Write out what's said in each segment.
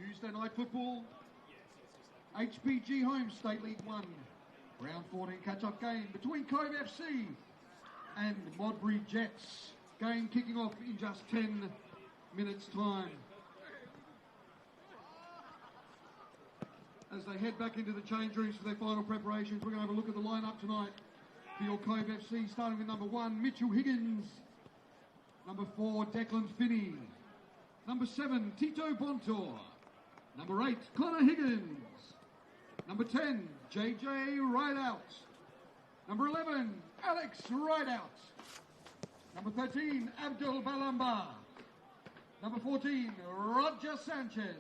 Tuesday night football, HPG Home State League 1, round 14 catch-up game between Cove FC and Modbury Jets. Game kicking off in just 10 minutes' time. As they head back into the change rooms for their final preparations, we're going to have a look at the lineup tonight for your Cove FC, starting with number 1, Mitchell Higgins. Number 4, Declan Finney. Number 7, Tito Bontor. Number 8, Connor Higgins. Number 10, JJ Rideout. Number 11, Alex Rideout. Number 13, Abdul Balamba. Number 14, Roger Sanchez.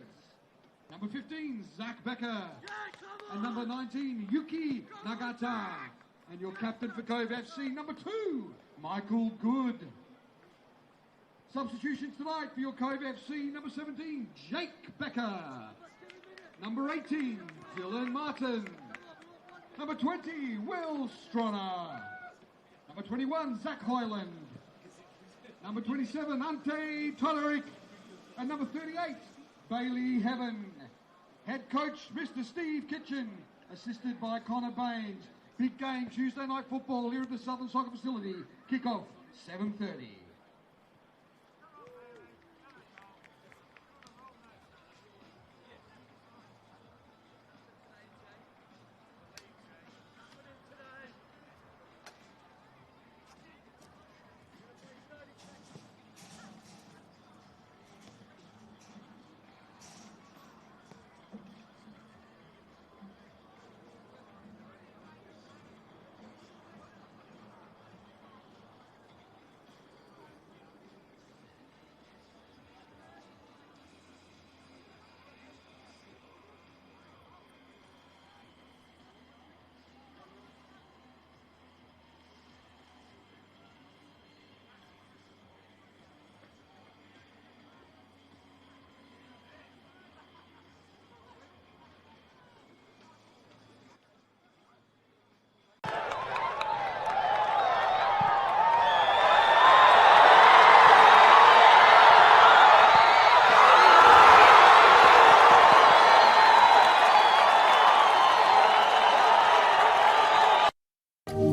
Number 15, Zach Becker. And number 19, Yuki Nagata. And your captain for Cove FC, number 2, Michael Good. Substitutions tonight for your Cove FC, number 17, Jake Becker. Number 18, Dylan Martin. Number 20, Will Strona. Number 21, Zach Hoyland. Number 27, Ante Todoric. And number 38, Bailey Heaven. Head coach, Mr. Steve Kitchen, assisted by Connor Baines. Big game Tuesday night football here at the Southern Soccer Facility. Kick-off, 7:30.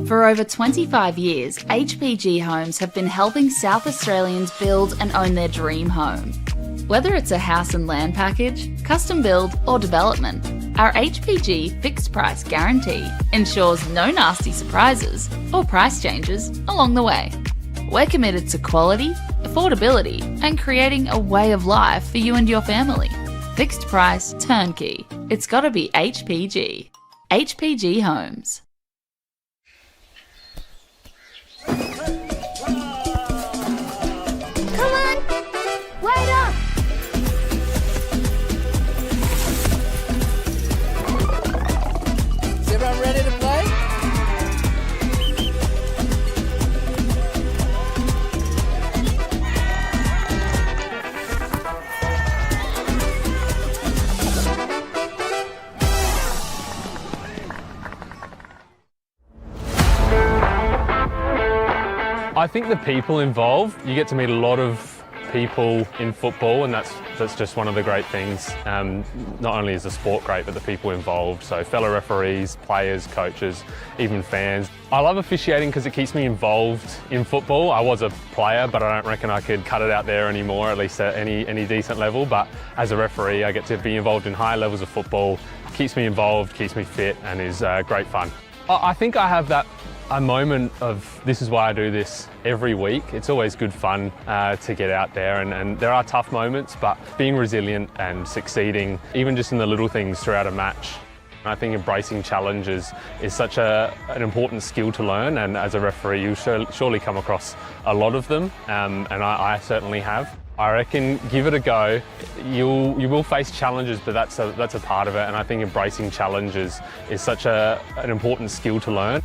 For over 25 years, HPG Homes have been helping South Australians build and own their dream home. Whether it's a house and land package, custom build or development, our HPG fixed price guarantee ensures no nasty surprises or price changes along the way. We're committed to quality, affordability and creating a way of life for you and your family. Fixed price turnkey. It's gotta be HPG. HPG Homes. Wait up! Is everyone ready to play? I think the people involved, you get to meet a lot of people in football, and that's just one of the great things. Not only is the sport great, but the people involved, so fellow referees, players, coaches, even fans. I love officiating because it keeps me involved in football. I was a player, but I don't reckon I could cut it out there anymore, at least at any decent level. But as a referee, I get to be involved in high levels of football. Keeps me involved, keeps me fit, and is great fun. I think I have a moment of this is why I do this every week. It's always good fun to get out there, and there are tough moments, but being resilient and succeeding, even just in the little things throughout a match. I think embracing challenges is such an important skill to learn, and as a referee you surely come across a lot of them, and I certainly have. I reckon give it a go. You will face challenges, but that's a part of it, and I think embracing challenges is such an important skill to learn.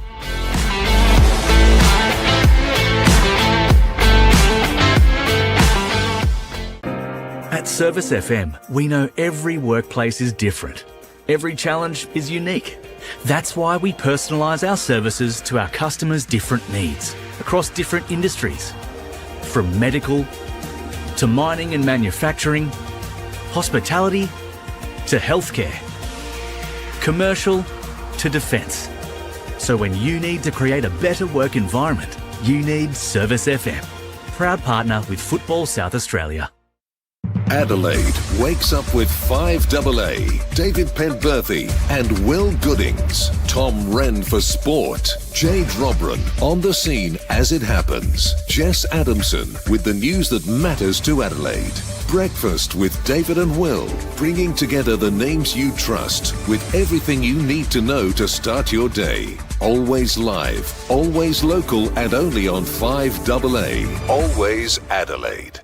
At Service FM, we know every workplace is different. Every challenge is unique. That's why we personalise our services to our customers' different needs across different industries. From medical to mining and manufacturing, hospitality to healthcare, commercial to defence. So when you need to create a better work environment, you need Service FM. Proud partner with Football South Australia. Adelaide wakes up with 5AA, David Penberthy and Will Goodings. Tom Wren for sport. Jade Robran on the scene as it happens. Jess Adamson with the news that matters to Adelaide. Breakfast with David and Will, bringing together the names you trust with everything you need to know to start your day. Always live, always local and only on 5AA. Always Adelaide.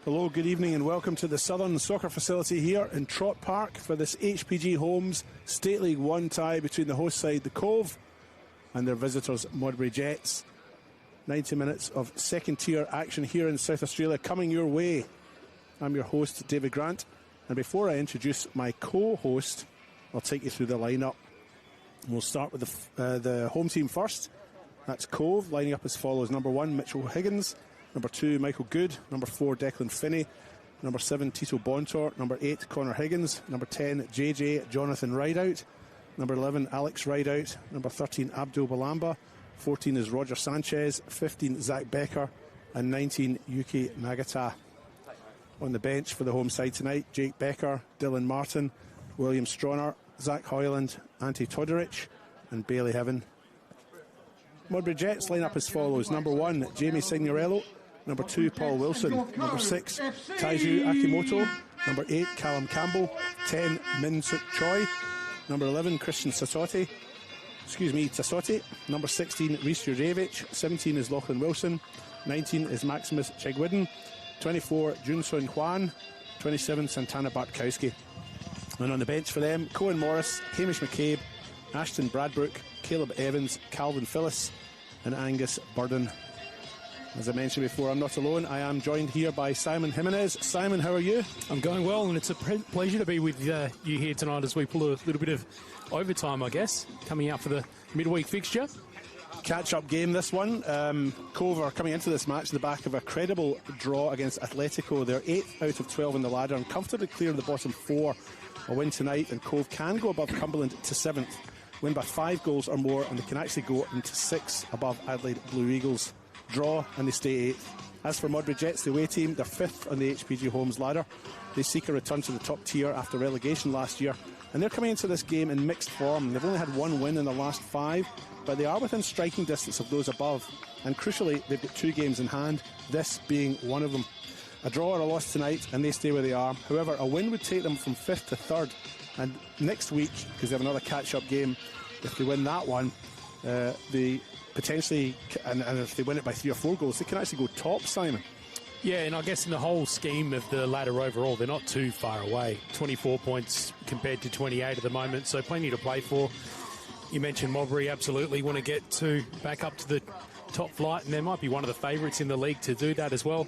Hello, good evening and welcome to the Southern Soccer Facility here in Trott Park for this HPG Homes State League 1 tie between the host side, the Cove, and their visitors, Modbury Jets. 90 minutes of second tier action here in South Australia coming your way. I'm your host, David Grant, and before I introduce my co-host, I'll take you through the lineup. We'll start with the home team first. That's Cove, lining up as follows. Number 1, Mitchell Higgins. Number 2, Michael Good. Number 4, Declan Finney. Number 7, Tito Bontor. Number 8, Connor Higgins. Number 10, JJ Jonathan Rideout. Number 11, Alex Rideout. Number 13, Abdul Balamba. 14 is Roger Sanchez. 15, Zach Becker. And 19, Yuki Nagata. On the bench for the home side tonight, Jake Becker, Dylan Martin, William Stronner, Zach Hoyland, Ante Todorich, and Bailey Heaven. Modbury Jets line up as follows. Number 1, Jamie Signorello. Number 2, Paul Wilson. Number 6, Taiju Akimoto. Number 8, Callum Campbell. 10, Min Suk Choi. Number 11, Christian Tassotti. Number 16, Rhys Jurjevic. 17 is Lachlan Wilson. 19 is Maximus Chegwidden. 24, Junsun Hwan. 27, Santana Bartkowski. And on the bench for them, Cohen Morris, Hamish McCabe, Ashton Bradbrook, Caleb Evans, Calvin Phillis and Angus Burden. As I mentioned before, I'm not alone. I am joined here by Simon Jimenez. Simon, how are you? I'm going well, and it's a pleasure to be with you here tonight as we pull a little bit of overtime, I guess, coming out for the midweek fixture. Catch-up game, this one. Cove are coming into this match in the back of a credible draw against Atletico. They're 8th out of 12 in the ladder and comfortably clear of the bottom 4. A win tonight, and Cove can go above Cumberland to 7th. Win by 5 goals or more, and they can actually go into 6 above Adelaide Blue Eagles. Draw, and they stay 8th. As for Modbury Jets, the away team, they're 5th on the HPG Homes ladder. They seek a return to the top tier after relegation last year, and they're coming into this game in mixed form. They've only had 1 win in the last 5, but they are within striking distance of those above, and crucially they've got 2 games in hand, this being one of them. A draw or a loss tonight and they stay where they are. However, a win would take them from 5th to 3rd, and next week, because they have another catch-up game, if they win that one, they potentially, and if they win it by 3 or 4 goals, they can actually go top, Simon. Yeah, and I guess in the whole scheme of the ladder overall, they're not too far away. 24 points compared to 28 at the moment, so plenty to play for. You mentioned Modbury, absolutely want to get back up to the top flight, and they might be one of the favourites in the league to do that as well.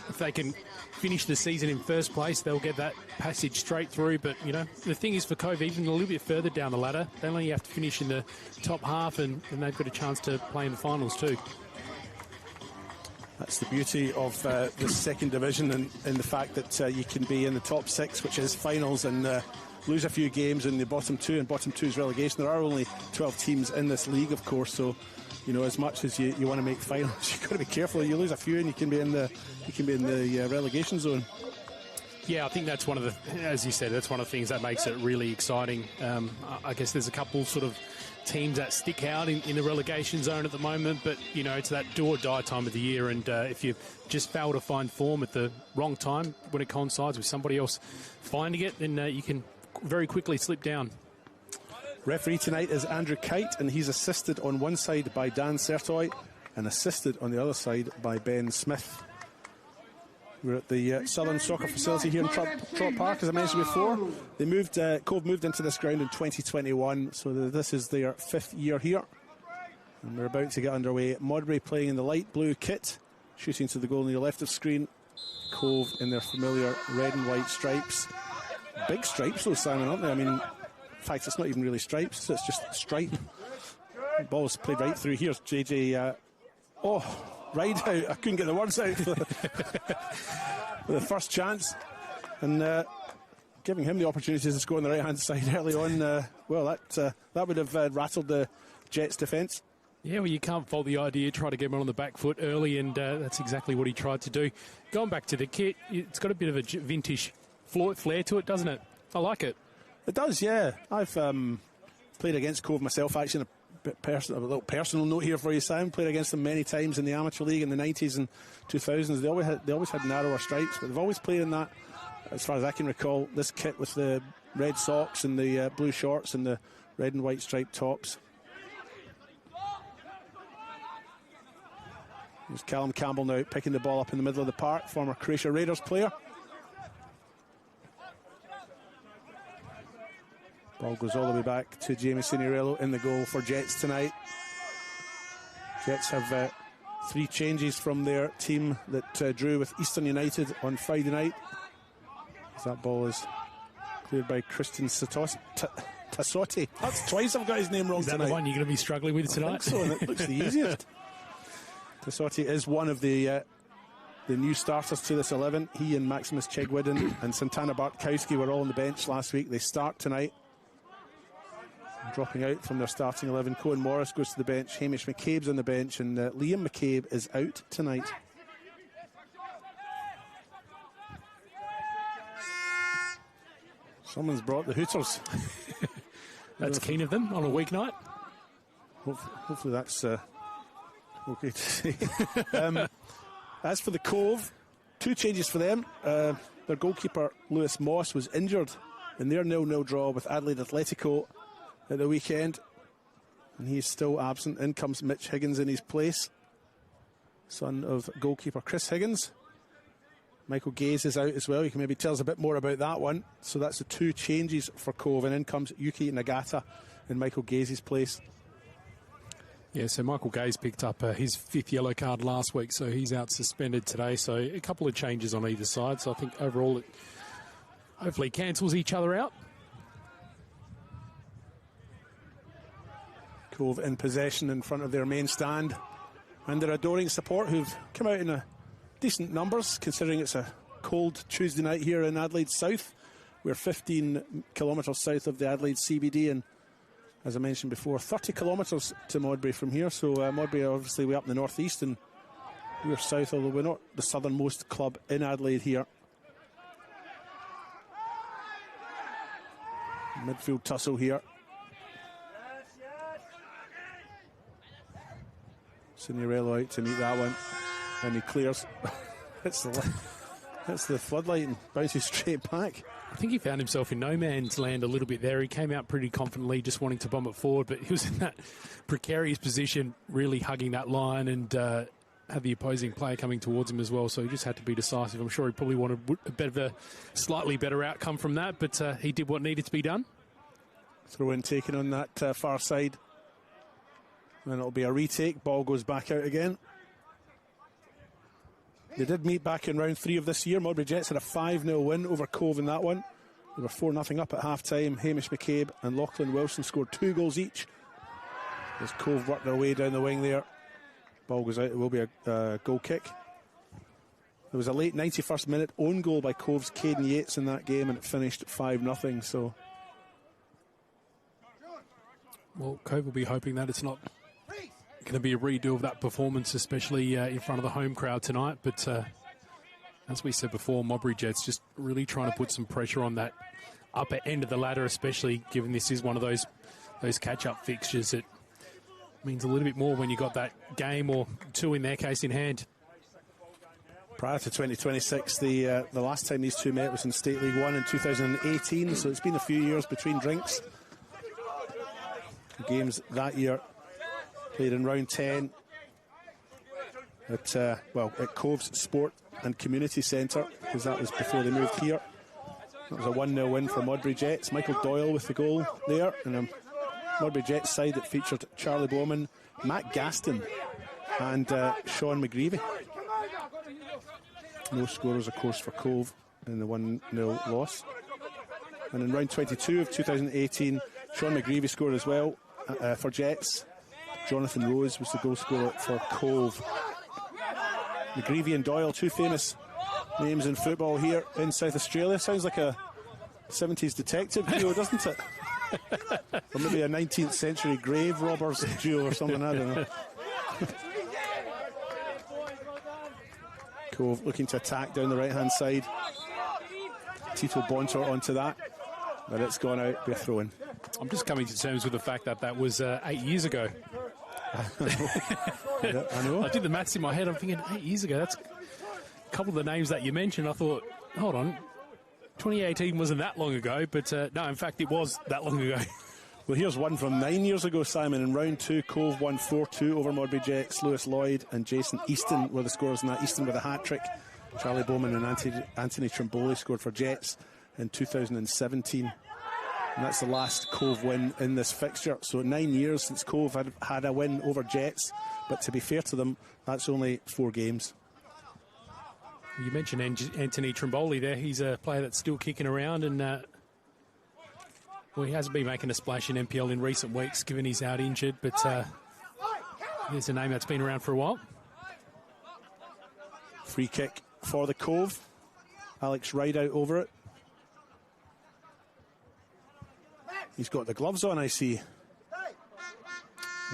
If they can finish the season in first place, they'll get that passage straight through. But, you know, the thing is for Cove, even a little bit further down the ladder, they only have to finish in the top half, and they've got a chance to play in the finals too. That's the beauty of the second division, and the fact that you can be in the top 6, which is finals, and lose a few games in the bottom 2, and bottom 2 is relegation. There are only 12 teams in this league, of course, so you know, as much as you want to make finals, you've got to be careful. You lose a few and you can be in the relegation zone. Yeah, I think that's one of the, as you said, that's one of the things that makes it really exciting. I guess there's a couple sort of teams that stick out in the relegation zone at the moment, but, you know, it's that do or die time of the year, and if you just fail to find form at the wrong time when it coincides with somebody else finding it, then you can very quickly slip down. Referee tonight is Andrew Kite, and he's assisted on one side by Dan Sertoy and assisted on the other side by Ben Smith. We're at the Southern Soccer Facility here in Trott Park, as I mentioned before. Cove moved into this ground in 2021, so this is their 5th year here. And we're about to get underway. Modbury playing in the light blue kit, shooting to the goal on the left of screen. Cove in their familiar red and white stripes. Big stripes though, Simon, aren't they? I mean, in fact, it's not even really stripes, it's just stripe. The ball's played right through. Here's JJ. Ride out. I couldn't get the words out for the first chance. And giving him the opportunity to score on the right-hand side early on, that would have rattled the Jets' defence. Yeah, well, you can't fault the idea. Try to get him on the back foot early, and that's exactly what he tried to do. Going back to the kit, it's got a bit of a vintage flair to it, doesn't it? I like it. It does, yeah. I've played against Cove myself, actually, a little personal note here for you, Sam. Played against them many times in the amateur league in the 90s and 2000s. They always had narrower stripes, but they've always played in that, as far as I can recall, this kit with the red socks and the blue shorts and the red and white striped tops. There's Callum Campbell now picking the ball up in the middle of the park, former Croatia Raiders player. Ball goes all the way back to Jamie Signorello in the goal for Jets tonight. Jets have 3 changes from their team that drew with Eastern United on Friday night. As that ball is cleared by Christian Tassotti. That's twice I've got his name wrong tonight. Is that the one you're going to be struggling with tonight? I think so, and it looks the easiest. Tassotti is one of the new starters to this 11. He and Maximus Chegwidden and Santana Bartkowski were all on the bench last week. They start tonight. Dropping out from their starting 11, Cohen Morris goes to the bench, Hamish McCabe's on the bench, and Liam McCabe is out tonight. Someone's brought the Hooters. That's keen of them on a weeknight. Hopefully that's okay to see. As for the Cove, 2 changes for them. Their goalkeeper, Lewis Moss, was injured in their 0-0 draw with Adelaide Atletico at the weekend, and he's still absent. In comes Mitch Higgins in his place, son of goalkeeper Chris Higgins. Michael Gaze is out as well. You can maybe tell us a bit more about that one. So that's the 2 changes for Cove, and in comes Yuki Nagata in Michael Gaze's place. Yeah, so Michael Gaze picked up his 5th yellow card last week, so he's out suspended today. So a couple of changes on either side. So I think overall it hopefully cancels each other out. Cove in possession in front of their main stand, and their adoring support who've come out in decent numbers considering it's a cold Tuesday night here in Adelaide South. We're 15 kilometres south of the Adelaide CBD, and as I mentioned before, 30 kilometres to Modbury from here. So Modbury are obviously way up in the northeast, and we're south, although we're not the southernmost club in Adelaide here. Midfield tussle here. Signorello out to meet that one, and he clears. It's the floodlight and bounces straight back. I think he found himself in no man's land a little bit there. He came out pretty confidently, just wanting to bomb it forward, but he was in that precarious position, really hugging that line, and had the opposing player coming towards him as well, so he just had to be decisive. I'm sure he probably wanted a bit of a slightly better outcome from that, but he did what needed to be done. Throw in taken on that far side. And it'll be a retake. Ball goes back out again. They did meet back in round 3 of this year. Modbury Jets had a 5-0 win over Cove in that one. They were 4-0 up at half-time. Hamish McCabe and Lachlan Wilson scored 2 goals each. As Cove worked their way down the wing there. Ball goes out. It will be a goal kick. There was a late 91st minute own goal by Cove's Caden Yates in that game, and it finished 5-0. So, well, Cove will be hoping that it's not going to be a redo of that performance, especially in front of the home crowd tonight. But as we said before, Modbury Jets just really trying to put some pressure on that upper end of the ladder, especially given this is one of those catch-up fixtures. It means a little bit more when you got that game or 2 in their case in hand. Prior to 2026, the last time these two met was in State League 1 in 2018, so it's been a few years between drinks. The games that year played in round 10 at Cove's Sport and Community Centre, because that was before they moved here. That was a 1-0 win for Modbury Jets. Michael Doyle with the goal there, and a Modbury Jets side that featured Charlie Bowman, Matt Gaston and Sean McGreevy. No scorers, of course, for Cove in the 1-0 loss. And in round 22 of 2018, Sean McGreevy scored as well for Jets. Jonathan Rose was the goal scorer for Cove. McGreevy and Doyle, 2 famous names in football here in South Australia. Sounds like a 70s detective duo, doesn't it? Or maybe a 19th century grave robbers duo or something, I don't know. Cove looking to attack down the right-hand side. Tito Bontor onto that, but it's gone out, be a throw-in. I'm just coming to terms with the fact that was 8 years ago. I know. I did the maths in my head. I'm thinking 8 years ago. That's a couple of the names that you mentioned. I thought, hold on, 2018 wasn't that long ago, but no, in fact, it was that long ago. Well, here's one from 9 years ago, Simon. In round 2, Cove won 4-2 over Modbury Jets. Lewis Lloyd and Jason Easton were the scorers in that. Easton with a hat-trick. Charlie Bowman and Anthony Trimboli scored for Jets in 2017. And that's the last Cove win in this fixture. So 9 years since Cove had a win over Jets. But to be fair to them, that's only 4 games. You mentioned Anthony Trimboli there. He's a player that's still kicking around, and well, he hasn't been making a splash in NPL in recent weeks, given he's out injured. But here's a name that's been around for a while. Free kick for the Cove. Alex Rideout over it. He's got the gloves on, I see.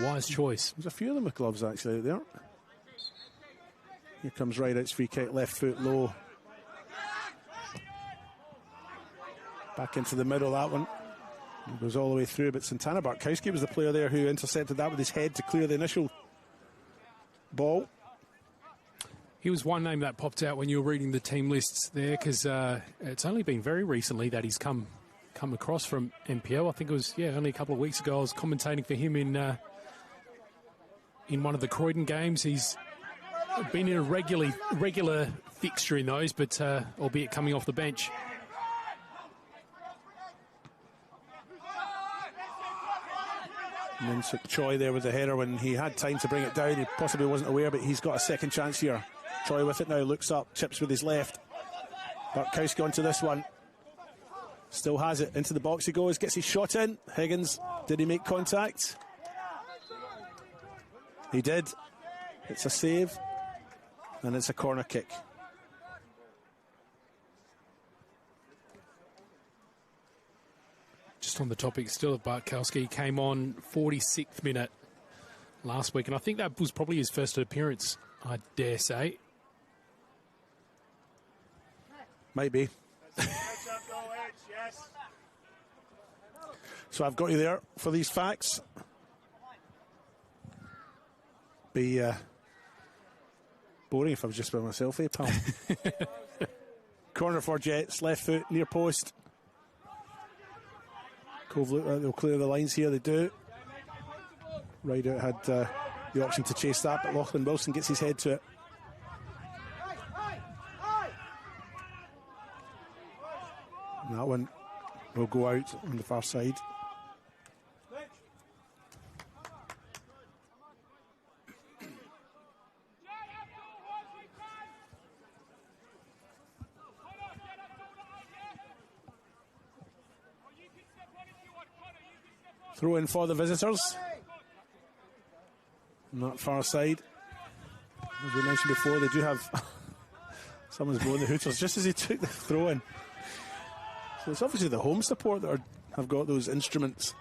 Wise choice. There's a few of them with gloves actually out there. Here comes Rideout's free kick, left foot low. Back into the middle, that one. It goes all the way through, but Santana Barkowski was the player there who intercepted that with his head to clear the initial ball. He was one name that popped out when you were reading the team lists there, because it's only been very recently that he's come across from NPL. I think it was only a couple of weeks ago. I was commentating for him in one of the Croydon games. He's been in a regular fixture in those, but albeit coming off the bench. And then Choi there with the header when he had time to bring it down. He possibly wasn't aware, but he's got a second chance here. Choi with it now, looks up, chips with his left. Bartkowski onto this one. Still has it, into the box he goes, gets his shot in. Higgins, did he make contact? He did. It's a save, and it's a corner kick. Just on the topic still of Bartkowski, came on 46th minute last week, and I think that was probably his first appearance, I dare say. Maybe. So I've got you there for these facts. Be boring if I was just by myself, eh, pal? Corner for Jets, left foot, near post. Cove look like they'll clear the lines here, they do. Rideout had the option to chase that, but Lachlan Wilson gets his head to it. And that one will go out on the far side. Throw in for the visitors. On that far side. As we mentioned before, they do have someone's blowing the hooters just as he took the throw in. So it's obviously the home support that have got those instruments.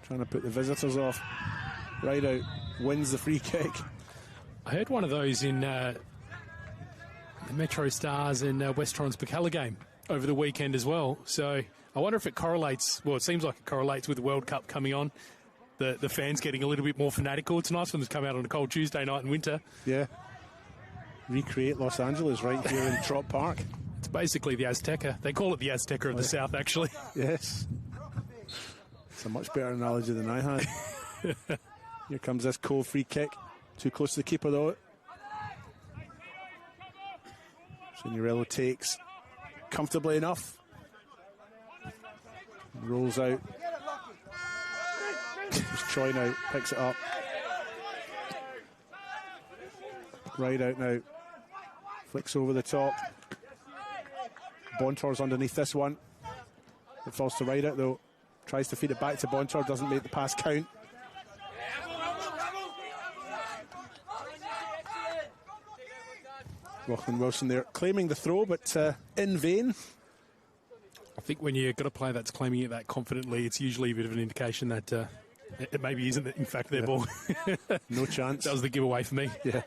Trying to put the visitors off. Rideout wins the free kick. I heard one of those in the Metro Stars and West Torrens Bacala game over the weekend as well. So I wonder if it correlates. Well, it seems like it correlates with the World Cup coming on. The fans getting a little bit more fanatical. It's nice when they come out on a cold Tuesday night in winter. Yeah. Recreate Los Angeles right here in Trott Park. It's basically the Azteca. They call it the Azteca of the South, actually. Yes. It's a much better analogy than I had. Here comes this Cove free kick. Too close to the keeper, though. Signorello takes comfortably enough. Rolls out. Troy now picks it up. Rideout now. Flicks over the top. Bontor's underneath this one. It falls to Rideout though. Tries to feed it back to Bontor. Doesn't make the pass count. Lachlan Wilson there claiming the throw, but in vain. I think when you've got a player that's claiming it that confidently, it's usually a bit of an indication that it maybe isn't, in fact, their ball. No chance. That was the giveaway for me. Yeah.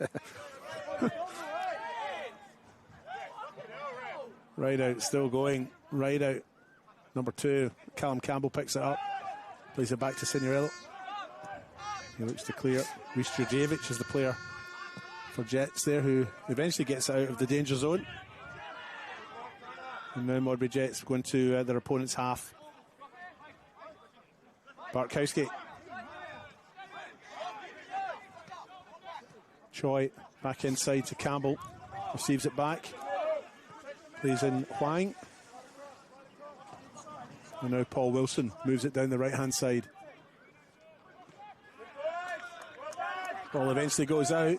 Rideout still going. Rideout, number 2. Callum Campbell picks it up. Plays it back to Signorello. He looks to clear. Rhys Djurdjevic is the player for Jets there, who eventually gets out of the danger zone. And now Modbury Jets going to their opponent's half. Bartkowski. Choi back inside to Campbell. Receives it back. Plays in Huang. And now Paul Wilson moves it down the right-hand side. Ball eventually goes out.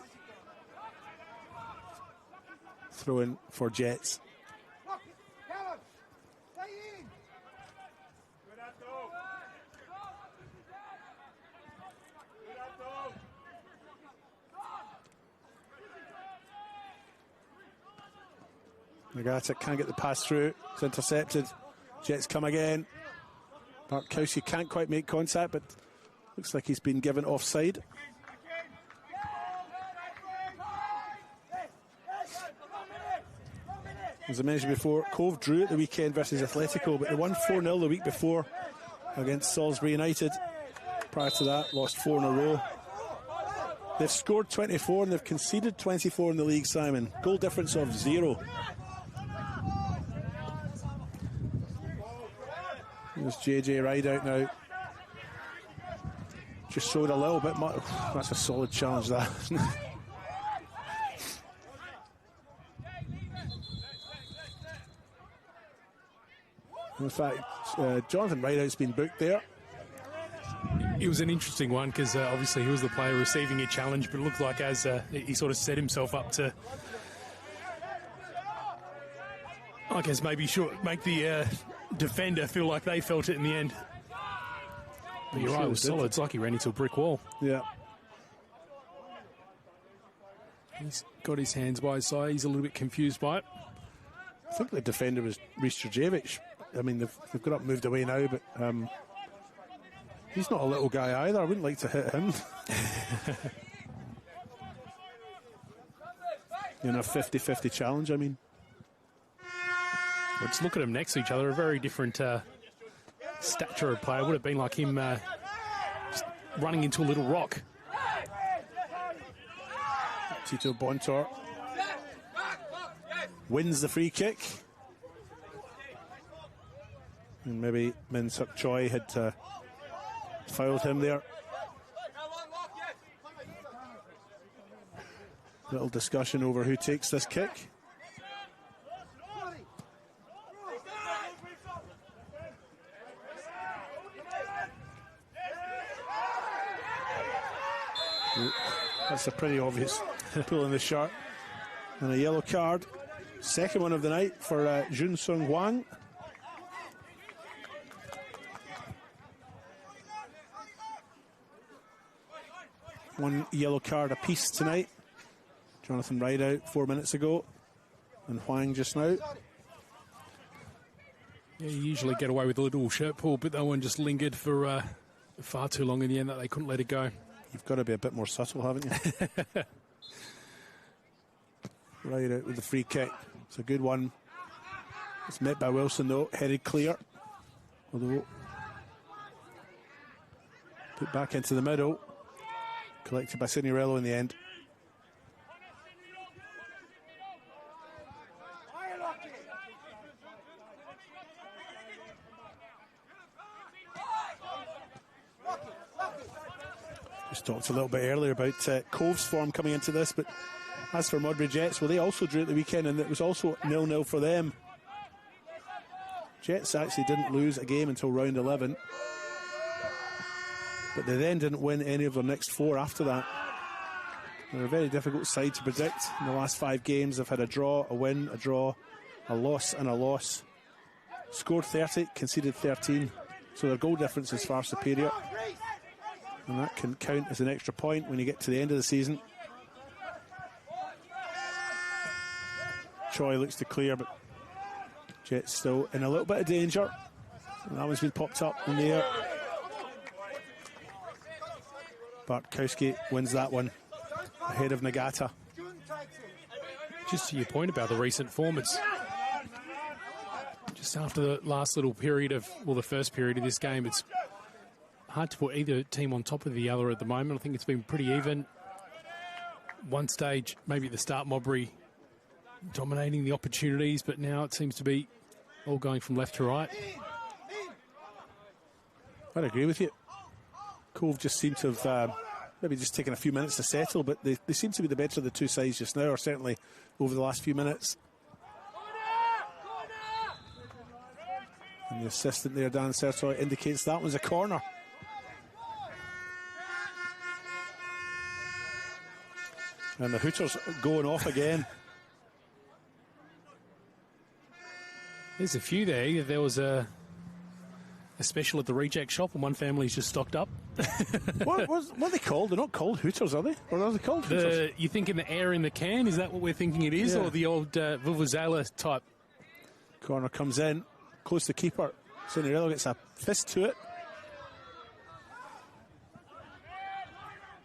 Throw in for Jets. Nagata can't get the pass through. It's intercepted. Jets come again. Bartkowski can't quite make contact, but looks like he's been given offside. As I mentioned before, Cove drew at the weekend versus Atletico, but they won 4-0 the week before against Salisbury United. Prior to that, lost 4 in a row. They've scored 24 and they've conceded 24 in the league, Simon. Goal difference of 0. There's JJ Rideout now. Just showed a little bit much. That's a solid challenge, that. In fact, Jonathan Rideout's been booked there. It was an interesting one because obviously he was the player receiving a challenge, but it looked like as he sort of set himself up to, I guess, maybe make the defender feel like they felt it in the end. But you're right, it was solid. It's like he ran into a brick wall. Yeah. He's got his hands by his side. He's a little bit confused by it. I think the defender was Rhys Jurjevic. I mean, they've got up moved away now, but he's not a little guy either. I wouldn't like to hit him. In a 50-50 challenge, I mean. Let's look at them next to each other. A very different stature of player. Would have been like him just running into a little rock. Tito Bontor wins the free kick. And maybe Min Suk Choi had fouled him there. Little discussion over who takes this kick. That's a pretty obvious pull in the shirt. And a yellow card. Second one of the night for Jun Sung Hwang. One yellow card apiece tonight. Jonathan Rideout 4 minutes ago. And Hwang just now. Yeah, you usually get away with a little shirt pull, but that one just lingered for far too long in the end that they couldn't let it go. You've got to be a bit more subtle, haven't you? Right out with the free kick. It's a good one. It's met by Wilson, though. Headed clear. Although, put back into the middle. Collected by Signorello in the end. Just talked a little bit earlier about Cove's form coming into this, but as for Modbury Jets, well, they also drew at the weekend, and it was also 0-0 for them. Jets actually didn't lose a game until round 11, but they then didn't win any of their next 4 after that. They're a very difficult side to predict. In the last 5 games, they've had a draw, a win, a draw, a loss, and a loss. Scored 30, conceded 13, so their goal difference is far superior. And that can count as an extra point when you get to the end of the season. Choi looks to clear, but Jets still in a little bit of danger. And that one's been popped up in the air. Bartkowski wins that one ahead of Nagata. Just to your point about the recent form, it's just after the last little period of, well, the first period of this game, it's hard to put either team on top of the other at the moment. I think it's been pretty even. One stage, maybe at the start, Modbury dominating the opportunities, but now it seems to be all going from left to right. I'd agree with you. Cove just seem to have maybe just taken a few minutes to settle, but they seem to be the better of the two sides just now, or certainly over the last few minutes. And the assistant there, Dan Sertoy, indicates that was a corner. And the Hooters going off again. There's a few there. Either there was a special at the reject shop and one family's just stocked up. what are they called? They're not called Hooters, are they? Or are they called Hooters? You thinking the air in the can? Is that what we're thinking it is? Yeah. Or the old Vuvuzela type? Corner comes in, close to keeper. Signorello gets a fist to it.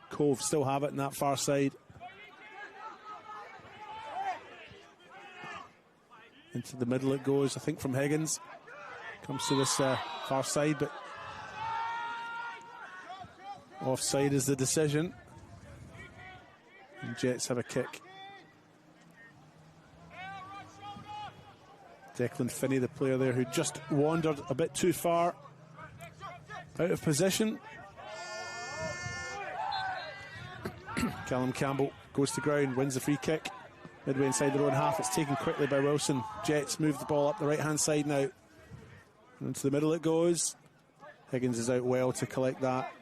Cove still have it in that far side. Into the middle it goes, I think, from Higgins. Comes to this far side, but offside is the decision. And Jets have a kick. Declan Finney, the player there who just wandered a bit too far out of position. Callum Campbell goes to ground, wins the free kick. Midway inside their own half, it's taken quickly by Wilson. Jets move the ball up the right-hand side now. Into the middle it goes. Higgins is out well to collect that.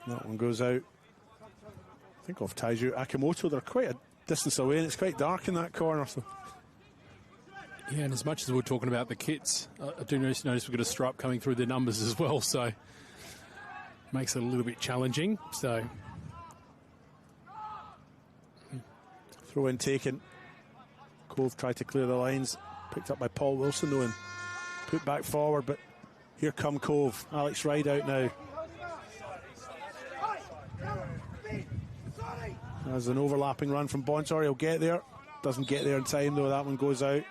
That one goes out. I think off Taiju Akimoto. They're quite a distance away and it's quite dark in that corner. So. Yeah, and as much as we're talking about the kits, I do notice we've got a stripe coming through the numbers as well, so makes it a little bit challenging. So throw in taken. Cove tried to clear the lines, picked up by Paul Wilson though and put back forward, but here come Cove. Alex Ride out now. There's an overlapping run from Bonsor. He'll get there. Doesn't get there in time though. That one goes out.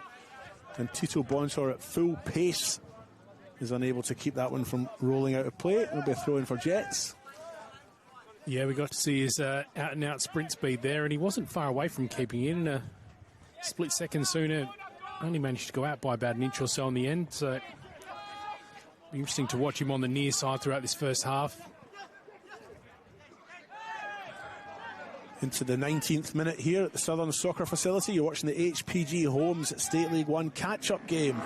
And Tito Bonsor at full pace is unable to keep that one from rolling out of play. It'll be a throw in for Jets. Yeah, we got to see his out-and-out sprint speed there, and he wasn't far away from keeping in. A split second sooner, only managed to go out by about an inch or so in the end. So it'll be interesting to watch him on the near side throughout this first half. Into the 19th minute here at the Southern Soccer Facility. You're watching the HPG Homes State League 1 catch-up game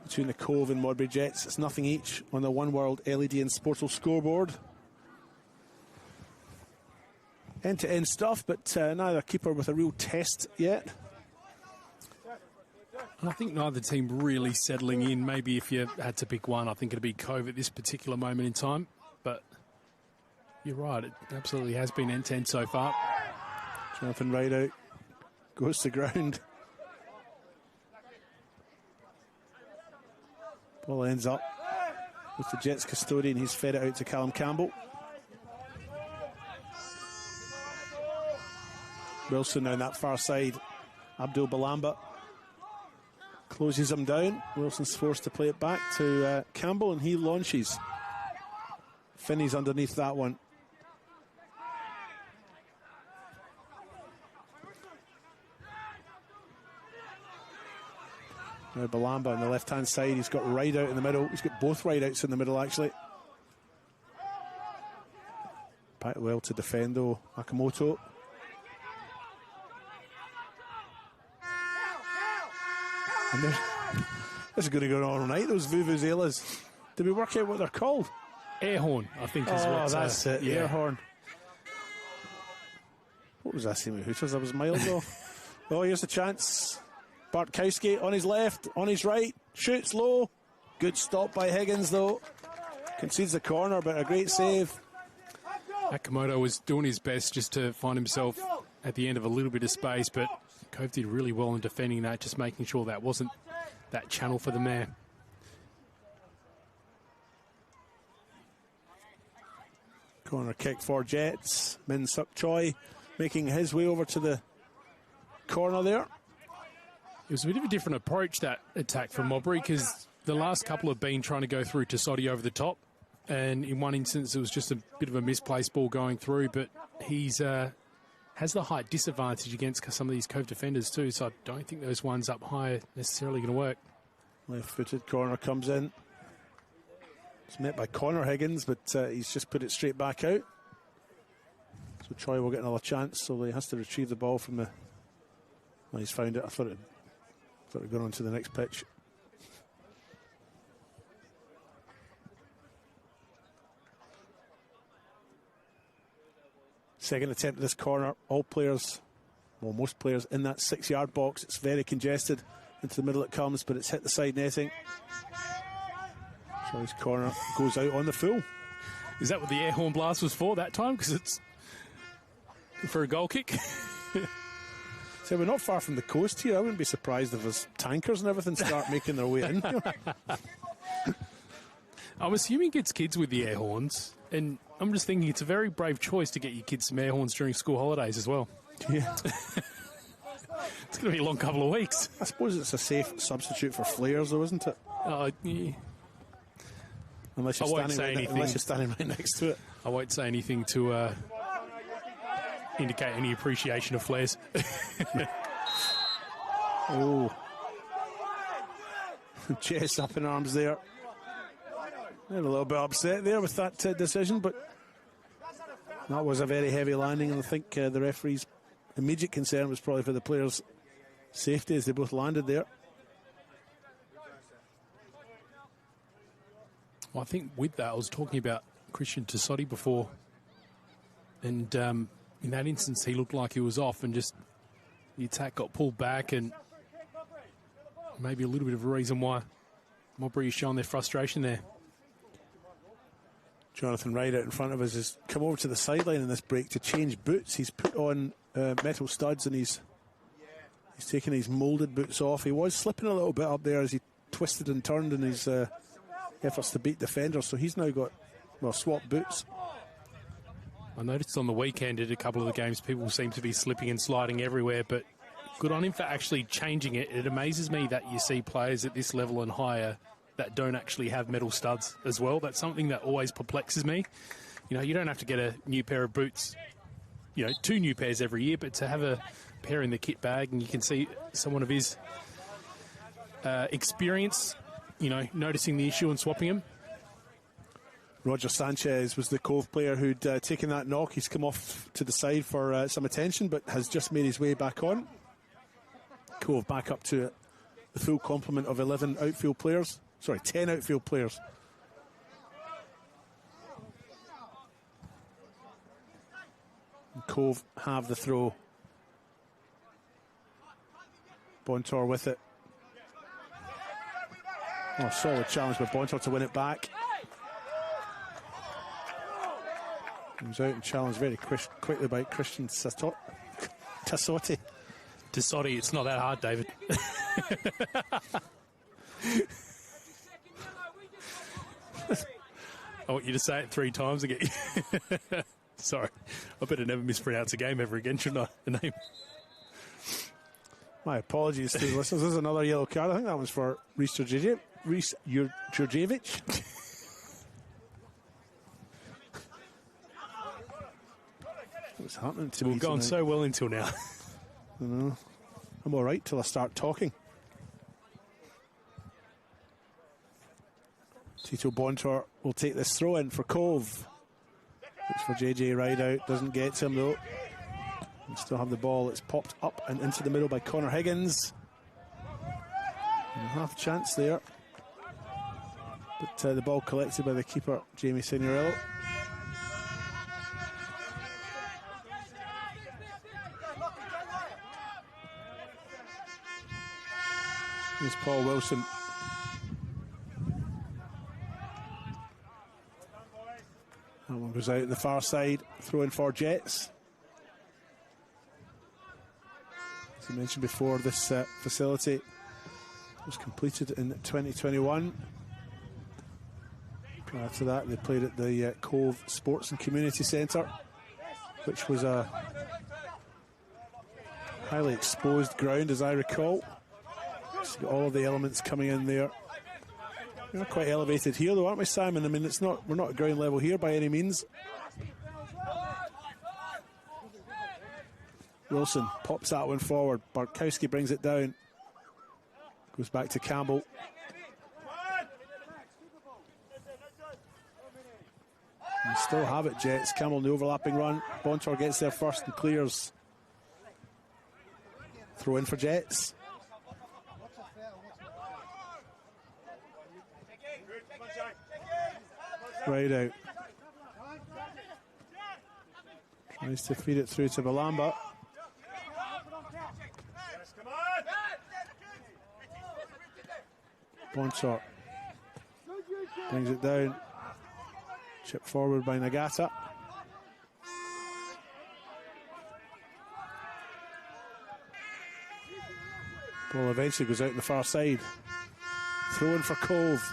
between the Cove and Modbury Jets. It's nothing each on the One World LED and Sportal scoreboard. End-to-end stuff, but neither keeper with a real test yet. I think neither team really settling in. Maybe if you had to pick one, I think it'd be Cove at this particular moment in time. But you're right, it absolutely has been end-to-end so far. Jonathan Rideout goes to ground. Ball ends up with the Jets custodian. He's fed it out to Callum Campbell. Wilson down that far side. Abdul Balamba closes him down. Wilson's forced to play it back to Campbell, and he launches. Finney's underneath that one. Now Balamba on the left-hand side. He's got Rideout in the middle. He's got both Rideouts in the middle, actually. Back well to defend, though. Akamoto. And this is going to go on all night, those vuvuzelas. Did we work out what they're called? Air horn, I think, is what. Oh, that's it, yeah. Air horn. What was that saying with Hooters? That was miles off. Oh, here's a chance. Bartkowski on his left, on his right, shoots low. Good stop by Higgins, though. Concedes the corner, but a great save. Akamoto was doing his best just to find himself at the end of a little bit of space, but Cove did really well in defending that, just making sure that wasn't that channel for the man. Corner kick for Jets. Min Suk Choi making his way over to the corner there. It was a bit of a different approach, that attack from Modbury, because the last couple have been trying to go through to Soddy over the top, and in one instance it was just a bit of a misplaced ball going through, but he's has the height disadvantage against some of these Cove defenders too, so I don't think those ones up high are necessarily going to work. Left-footed corner comes in. It's met by Connor Higgins, but he's just put it straight back out. So Troy will get another chance, so he has to retrieve the ball from the... Well, he's found it. I thought it'd gone on to the next pitch. Second attempt at this corner. All players, well, most players in that 6-yard box. It's very congested. Into the middle it comes, but it's hit the side netting. So his corner goes out on the full. Is that what the air horn blast was for that time? Because it's for a goal kick. So we're not far from the coast here. I wouldn't be surprised if his tankers and everything start making their way in. I'm assuming it's kids with the air horns, and I'm just thinking it's a very brave choice to get your kids some air horns during school holidays as well. Yeah. It's going to be a long couple of weeks. I suppose it's a safe substitute for flares, though, isn't it? Yeah. Unless you're standing right next to it. I won't say anything to indicate any appreciation of flares. Oh. Chest up in arms there. They're a little bit upset there with that decision, but that was a very heavy landing, and I think the referee's immediate concern was probably for the players' safety as they both landed there. Well, I think with that, I was talking about Christian Tassotti before, and in that instance, he looked like he was off, and just the attack got pulled back, and maybe a little bit of a reason why Modbury is showing their frustration there. Jonathan Wright out in front of us has come over to the sideline in this break to change boots. He's put on metal studs, and he's taken his moulded boots off. He was slipping a little bit up there as he twisted and turned in his efforts to beat defenders, so he's now got, well, swapped boots. I noticed on the weekend at a couple of the games, people seem to be slipping and sliding everywhere, but good on him for actually changing it. It amazes me that you see players at this level and higher that don't actually have metal studs as well. That's something that always perplexes me. You know, you don't have to get a new pair of boots, 2 new pairs every year, but to have a pair in the kit bag, and you can see someone of his experience, noticing the issue and swapping him. Roger Sanchez was the Cove player who'd taken that knock. He's come off to the side for some attention, but has just made his way back on. Cove back up to the full complement of 11 outfield players. Sorry, 10 outfield players. And Cove have the throw. Bontor with it. Oh, solid challenge by Bontor to win it back. Comes out and challenged very quickly by Christian Tassotti. Tassotti, it's not that hard, David. I want you to say it 3 times again. Sorry, I better never mispronounce a game ever again, shouldn't I? The name. My apologies to the listeners. This is another yellow card. I think that was for Rhys Jurjevic. What's happening to me? We've gone so well until now. I know. I'm all right till I start talking. Tito Bontor will take this throw in for Cove. Looks for JJ Rideout. Doesn't get to him though. We still have the ball. It's popped up and into the middle by Connor Higgins. And half chance there. But the ball collected by the keeper, Jamie Signorello. Here's Paul Wilson. That one goes out the far side, throwing for Jets. As I mentioned before, this facility was completed in 2021. Prior to that, they played at the Cove Sports and Community Centre, which was a highly exposed ground, as I recall. So got all of the elements coming in there. We're quite elevated here, though, aren't we, Simon? I mean, we're not at ground level here by any means. Wilson pops that one forward. Bartkowski brings it down. Goes back to Campbell. And still have it, Jets. Campbell in the overlapping run. Bontor gets there first and clears. Throw in for Jets. Right out. Tries to feed it through to Balamba. Bontor brings it down. Chip forward by Nagata. Ball eventually goes out on the far side. Throw in for Cove.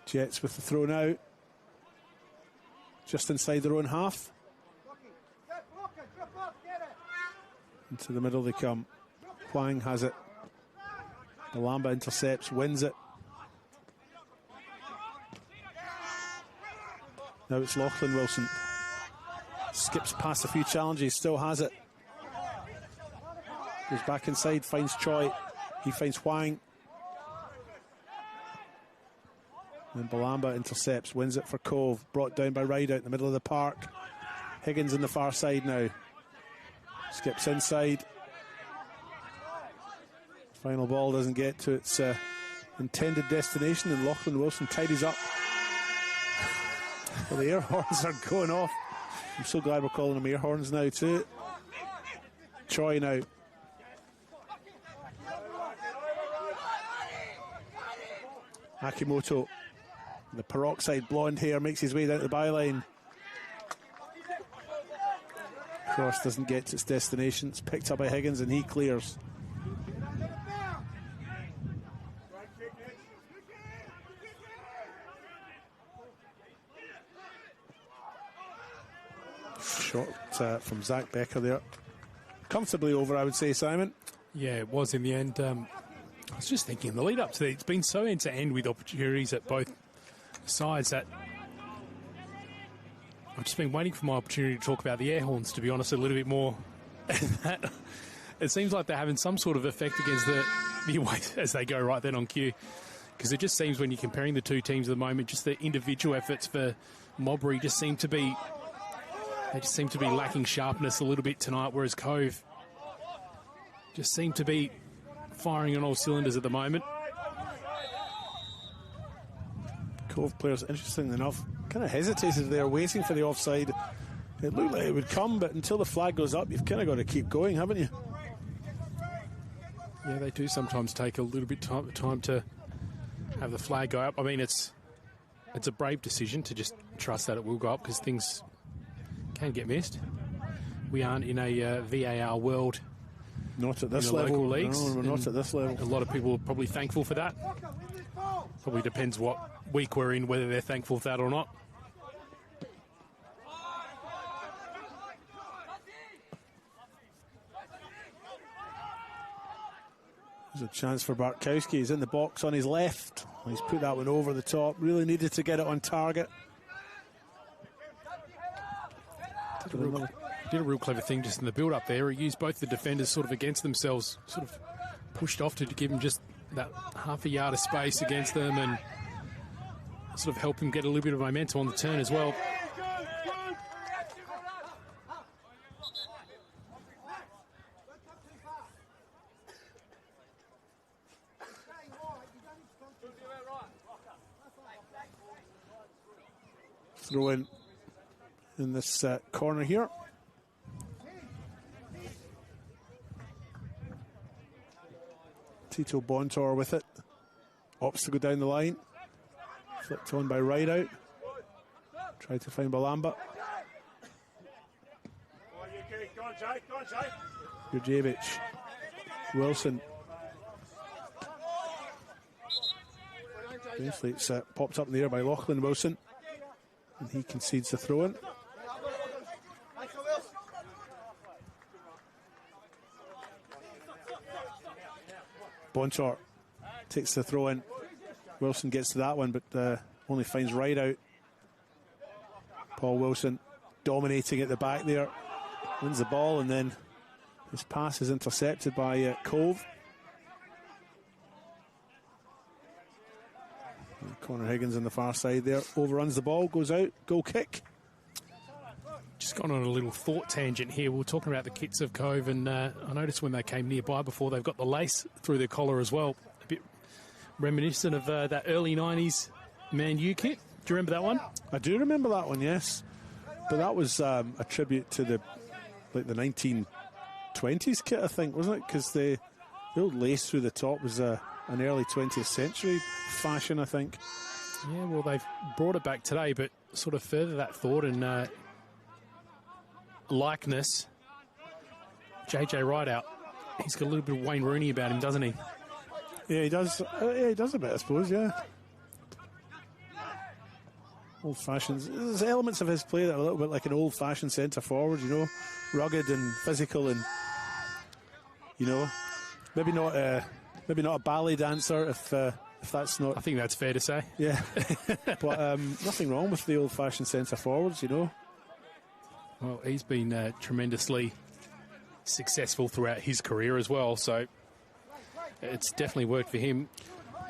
Jets with the throw now. Just inside their own half. Into the middle they come. Huang has it. Balamba intercepts, wins it. Now it's Lachlan Wilson. Skips past a few challenges, still has it. Goes back inside, finds Choi. He finds Huang. And Balamba intercepts, wins it for Cove. Brought down by Rideout in the middle of the park. Higgins on the far side now. Skips inside. Final ball doesn't get to its intended destination, and Lachlan Wilson tidies up. Well, the air horns are going off. I'm so glad we're calling them air horns now too. Choi now. Akimoto, the peroxide blonde hair, makes his way down to the byline. Cross doesn't get to its destination. It's picked up by Higgins and he clears. Shot from Zach Becker there. Comfortably over, I would say, Simon. Yeah, it was in the end. I was just thinking, the lead up to that, it's been so end-to-end with opportunities at both sides that I've just been waiting for my opportunity to talk about the air horns, to be honest, a little bit more. It seems like they're having some sort of effect against the away as they go right then on cue. Because it just seems when you're comparing the two teams at the moment, just the individual efforts for Modbury just seem to be lacking sharpness a little bit tonight, whereas Cove just seem to be firing on all cylinders at the moment. Cove players, interestingly enough, kind of hesitated there, waiting for the offside. It looked like it would come, but until the flag goes up, you've kind of got to keep going, haven't you? Yeah, they do sometimes take a little bit of time to have the flag go up. I mean, it's a brave decision to just trust that it will go up, because things can get missed. We aren't in a VAR world. Not at this level. Local leagues. No, we're not at this level. A lot of people are probably thankful for that. Probably depends what week we're in, whether they're thankful for that or not. There's a chance for Bartkowski. He's in the box on his left. He's put that one over the top. Really needed to get it on target. Did a real clever thing just in the build-up there. He used both the defenders sort of against themselves, sort of pushed off to give him just that half a yard of space against them and sort of help him get a little bit of momentum on the turn as well. Throw in this corner here. Tito Bontor with it. Opts to go down the line. Flicked on by Rideout. Tried to find Balamba. Jurjevic. Wilson. Basically it's popped up in the air by Lachlan Wilson. And he concedes the throw-in. Bontor takes the throw-in. Wilson gets to that one, but only finds Rideout. Paul Wilson dominating at the back there. Wins the ball, and then his pass is intercepted by Cove. Connor Higgins on the far side there. Overruns the ball, goes out, goal kick. Just gone on a little thought tangent here. We were talking about the kits of Cove, and I noticed when they came nearby before, they've got the lace through their collar as well. A bit reminiscent of that early 90s Man U kit. Do you remember that one? I do remember that one, yes. But that was a tribute to the 1920s kit, I think, wasn't it? Because the old lace through the top was an early 20th century fashion, I think. Yeah, well, they've brought it back today, but sort of further that thought and likeness. JJ Rideout. He's got a little bit of Wayne Rooney about him, doesn't he? Yeah, he does. Yeah, he does a bit, I suppose, yeah. Old-fashioned. There's elements of his play that are a little bit like an old-fashioned centre-forward, you know, rugged and physical and, you know, maybe not a ballet dancer if if that's not... I think that's fair to say. Yeah. But nothing wrong with the old-fashioned centre forwards, you know. Well, he's been tremendously successful throughout his career as well, so it's definitely worked for him.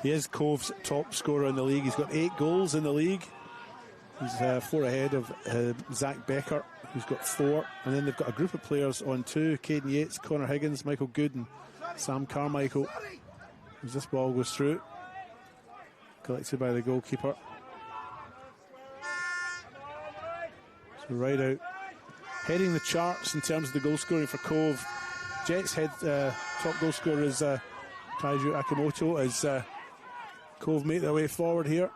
He is Cove's top scorer in the league. He's got 8 goals in the league. He's 4 ahead of Zach Becker, who's got 4. And then they've got a group of players on 2. Caden Yates, Connor Higgins, Michael Good and Sam Carmichael. As this ball goes through, collected by the goalkeeper. So right out. Heading the charts in terms of the goal scoring for Cove. Jets head top goal scorer is Taiju Akimoto as Cove make their way forward here.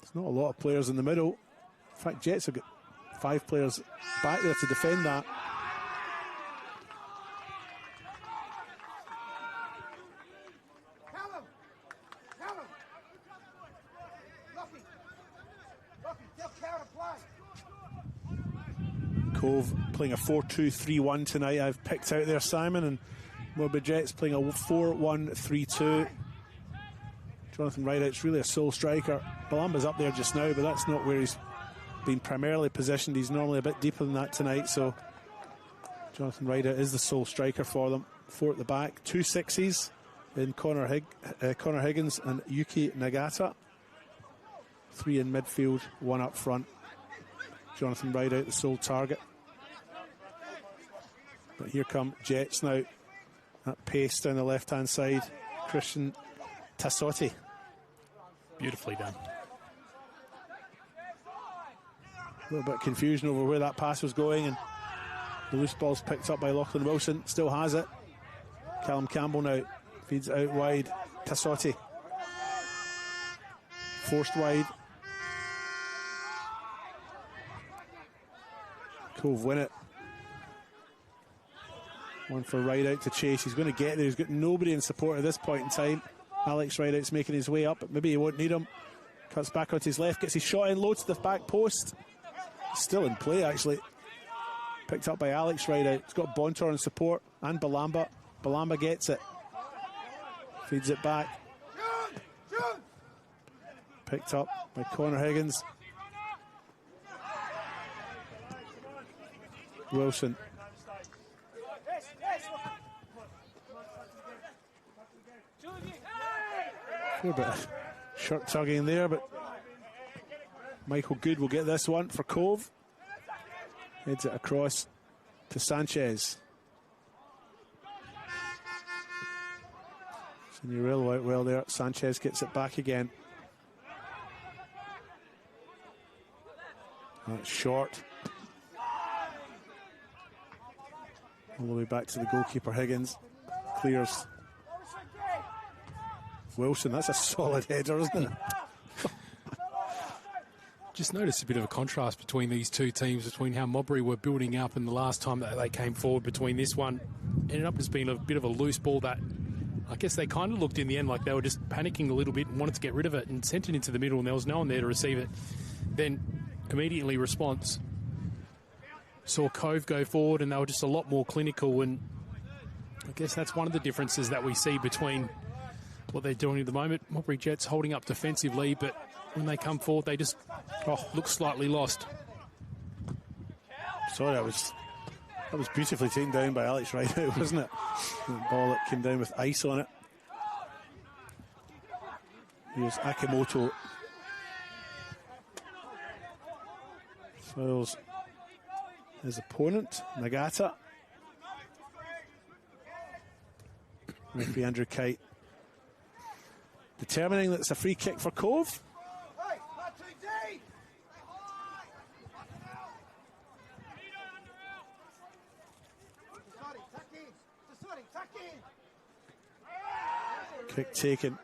There's not a lot of players in the middle. In fact, Jets have got 5 players back there to defend that. Cove playing a 4-2-3-1 tonight. I've picked out there, Simon, and Modbury Jets playing a 4-1-3-2. Jonathan Rideout's really a sole striker. Balamba's up there just now, but that's not where he's been primarily positioned. He's normally a bit deeper than that tonight, so Jonathan Rideout is the sole striker for them. 4 at the back, 2 6s in Connor Higgins and Yuki Nagata. 3 in midfield, 1 up front. Jonathan Rideout the sole target. But here come Jets now. That pace down the left-hand side. Christian Tassotti. Beautifully done. A little bit of confusion over where that pass was going, and the loose ball's picked up by Lachlan Wilson. Still has it. Callum Campbell now feeds it out wide. Tassotti. Forced wide. Cove win it. One for Rideout to chase. He's going to get there. He's got nobody in support at this point in time. Alex Rideout's making his way up, but maybe he won't need him. Cuts back onto his left, gets his shot in, loads to the back post. Still in play, actually. Picked up by Alex Rideout. He's got Bontor in support and Balamba. Balamba gets it. Feeds it back. Picked up by Connor Higgins. Wilson. A bit of shirt tugging there, but Michael Good will get this one for Cove. Heads it across to Sanchez. Signorello out well there. Sanchez gets it back again. That's short. All the way back to the goalkeeper Higgins. Clears. Wilson, that's a solid header, isn't it? Just noticed a bit of a contrast between these two teams, between how Modbury were building up and the last time that they came forward. Between this one, ended up as being a bit of a loose ball that I guess they kind of looked in the end like they were just panicking a little bit and wanted to get rid of it and sent it into the middle, and there was no one there to receive it. Then immediately response saw Cove go forward, and they were just a lot more clinical, and I guess that's one of the differences that we see between what they're doing at the moment. Modbury Jets holding up defensively, but when they come forward, they just look slightly lost. Sorry, that was beautifully taken down by Alex Rideout, wasn't it? The ball that came down with ice on it. Here's Akimoto. Fouls his opponent, Nagata. Referee Andrew Kite determining that it's a free kick for Cove. Kick taken.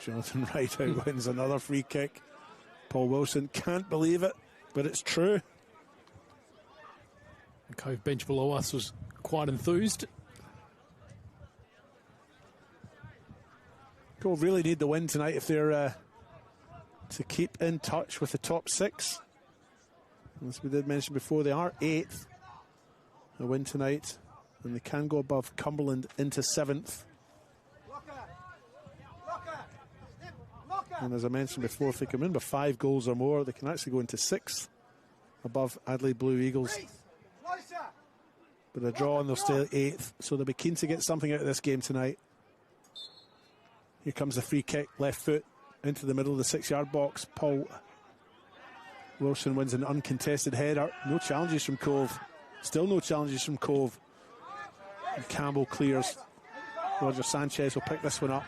Jonathan Rideout wins another free kick. Paul Wilson can't believe it, but it's true. The Cove bench below us was quite enthused. Cove really need the win tonight if they're to keep in touch with the top 6. As we did mention before, they are 8th. A win tonight and they can go above Cumberland into 7th. And as I mentioned before, if they come in by 5 goals or more, they can actually go into 6th above Adelaide Blue Eagles. But a draw and they'll stay at 8th, so they'll be keen to get something out of this game tonight. Here comes the free kick, left foot into the middle of the 6-yard box. Paul Wilson wins an uncontested header. No challenges from Cove. Still no challenges from Cove. And Campbell clears. Roger Sanchez will pick this one up.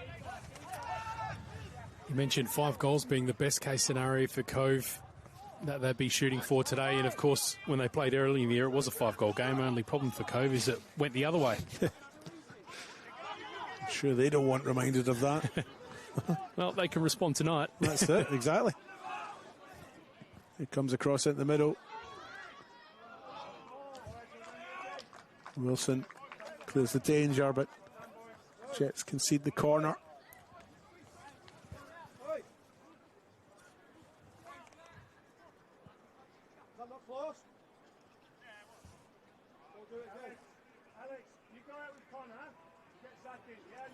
You mentioned 5 goals being the best case scenario for Cove that they'd be shooting for today. And of course, when they played early in the year, it was a 5-goal game. Only problem for Cove is it went the other way. I'm sure they don't want reminded of that. Well, they can respond tonight. That's it, exactly. It comes across in the middle. Wilson clears the danger, but Jets concede the corner.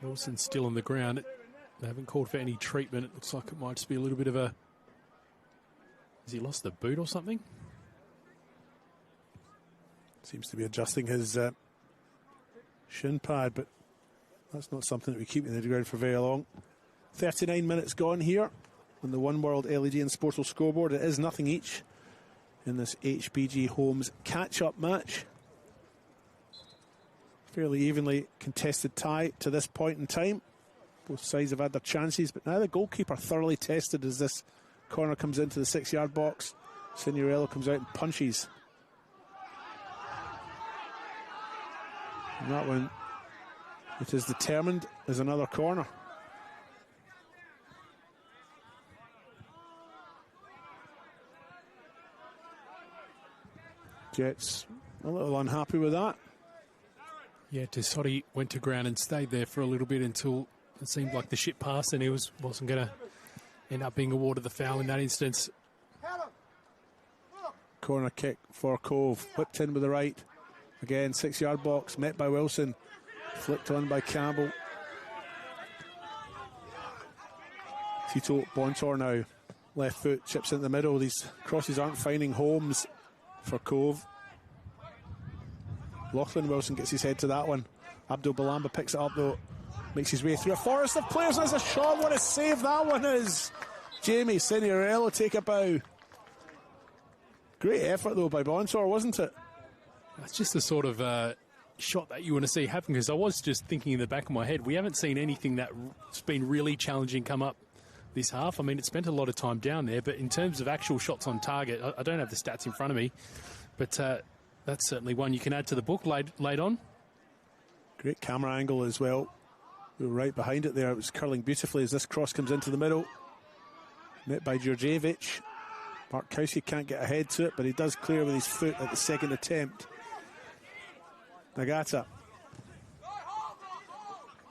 Wilson's still on the ground. They haven't called for any treatment. It looks like it might just be a little bit of a... Has he lost the boot or something? Seems to be adjusting his shin pad, but that's not something that we keep in the ground for very long. 39 minutes gone here on the One World LED and Sportal scoreboard. It is nothing each in this HPG Homes catch-up match. Fairly evenly contested tie to this point in time. Both sides have had their chances, but now the goalkeeper thoroughly tested as this corner comes into the 6-yard box. Signorello comes out and punches. And that one, it is determined as another corner. Jets a little unhappy with that. Yeah, Tesori went to ground and stayed there for a little bit until it seemed like the ship passed and he wasn't going to end up being awarded the foul in that instance. Corner kick for Cove, whipped in with the right. Again, 6-yard box, met by Wilson. Flicked on by Campbell. Tito Bontor now. Left foot, chips in the middle. These crosses aren't finding homes for Cove. Lachlan Wilson gets his head to that one. Abdul Balamba picks it up though. Makes his way through a forest of players. There's a shot. What a save that one is. Jamie Signorello take a bow. Great effort though by Bontor, wasn't it? That's just the sort of shot that you want to see happen, because I was just thinking in the back of my head, we haven't seen anything that's been really challenging come up this half. I mean, it spent a lot of time down there, but in terms of actual shots on target, I don't have the stats in front of me, but that's certainly one you can add to the book late on. Great camera angle as well. We were right behind it there. It was curling beautifully as this cross comes into the middle. Met by Djurdjevic. Markowski can't get ahead to it, but he does clear with his foot at the second attempt. Nagata.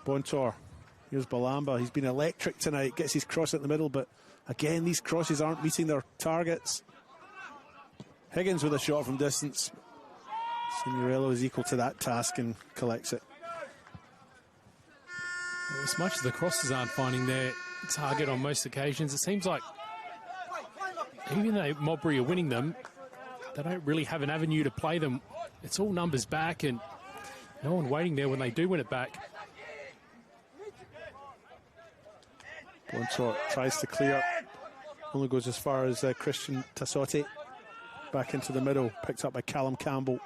Bontor. Here's Balamba. He's been electric tonight. Gets his cross at the middle, but again, these crosses aren't meeting their targets. Higgins with a shot from distance. Signorello is equal to that task and collects it. Well, as much as the crosses aren't finding their target on most occasions, it seems like even though Modbury are winning them, they don't really have an avenue to play them. It's all numbers back and no one waiting there when they do win it back. Bontor tries to clear. Only goes as far as Christian Tassotti. Back into the middle, picked up by Callum Campbell.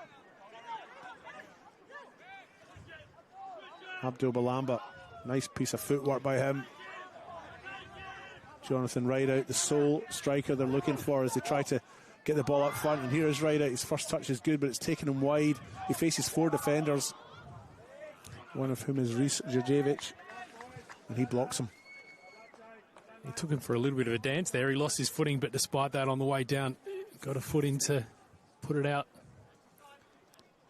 Abdul Balamba, nice piece of footwork by him. Jonathan Rideout, the sole striker they're looking for as they try to get the ball up front. And here is Rideout. His first touch is good, but it's taken him wide. He faces 4 defenders, one of whom is Rhys Djurdjevic, and he blocks him. He took him for a little bit of a dance there. He lost his footing, but despite that, on the way down, got a foot in to put it out.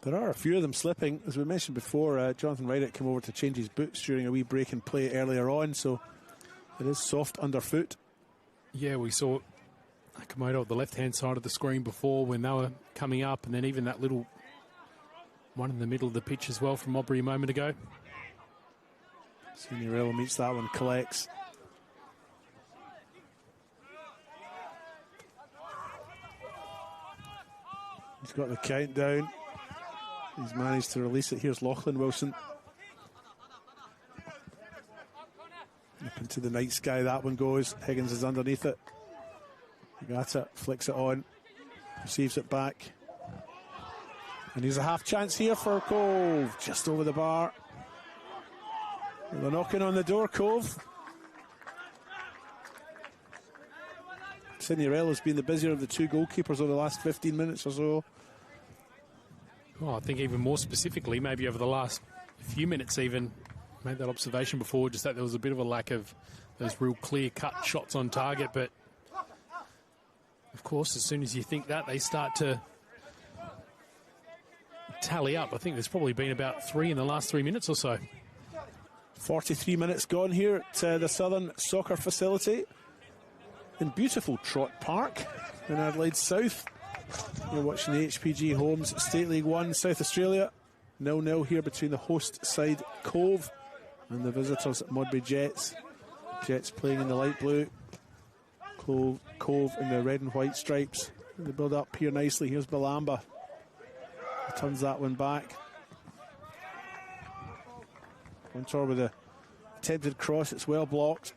There are a few of them slipping. As we mentioned before, Jonathan Rideout came over to change his boots during a wee break in play earlier on, so it is soft underfoot. Yeah, we saw Akamoto at the left-hand side of the screen before when they were coming up, and then even that little One in the middle of the pitch as well from Modbury a moment ago. Signorello meets that one, collects. He's got the countdown. He's managed to release it. Here's Lachlan Wilson. Up into the night sky, that one goes. Higgins is underneath it. He got it, flicks it on, receives it back. And here's a half chance here for Cove, just over the bar. They're knocking on the door, Cove. Signorello's been the busier of the two goalkeepers over the last 15 minutes or so. Well, I think even more specifically, maybe over the last few minutes even, made that observation before, just that there was a bit of a lack of those real clear-cut shots on target. But, of course, as soon as you think that, they start to tally up. I think there's probably been about 3 in the last 3 minutes or so. 43 minutes gone here at the Southern Soccer Facility in beautiful Trott Park in Adelaide South. You're watching the HPG Homes State League 1 South Australia. 0-0 here between the host side Cove and the visitors Modbury Jets. Jets playing in the light blue. Cove in the red and white stripes. They build up here nicely. Here's Balamba. He turns that one back. Winter with a attempted cross. It's well blocked.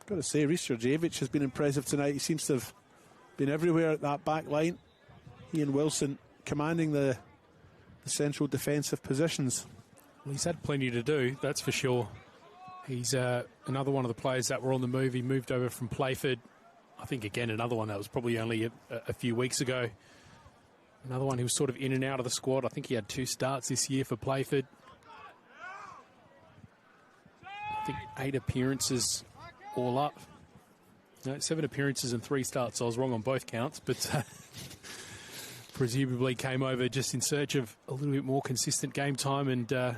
Got to say, Rhys Georgievich has been impressive tonight. He seems to have been everywhere at that back line. He and Wilson commanding the central defensive positions. Well, he's had plenty to do, that's for sure. He's another one of the players that were on the move. He moved over from Playford. I think, again, another one that was probably only a few weeks ago. Another one who was sort of in and out of the squad. I think he had 2 starts this year for Playford. I think 8 appearances all up. No, 7 appearances and 3 starts. I was wrong on both counts, but presumably came over just in search of a little bit more consistent game time, and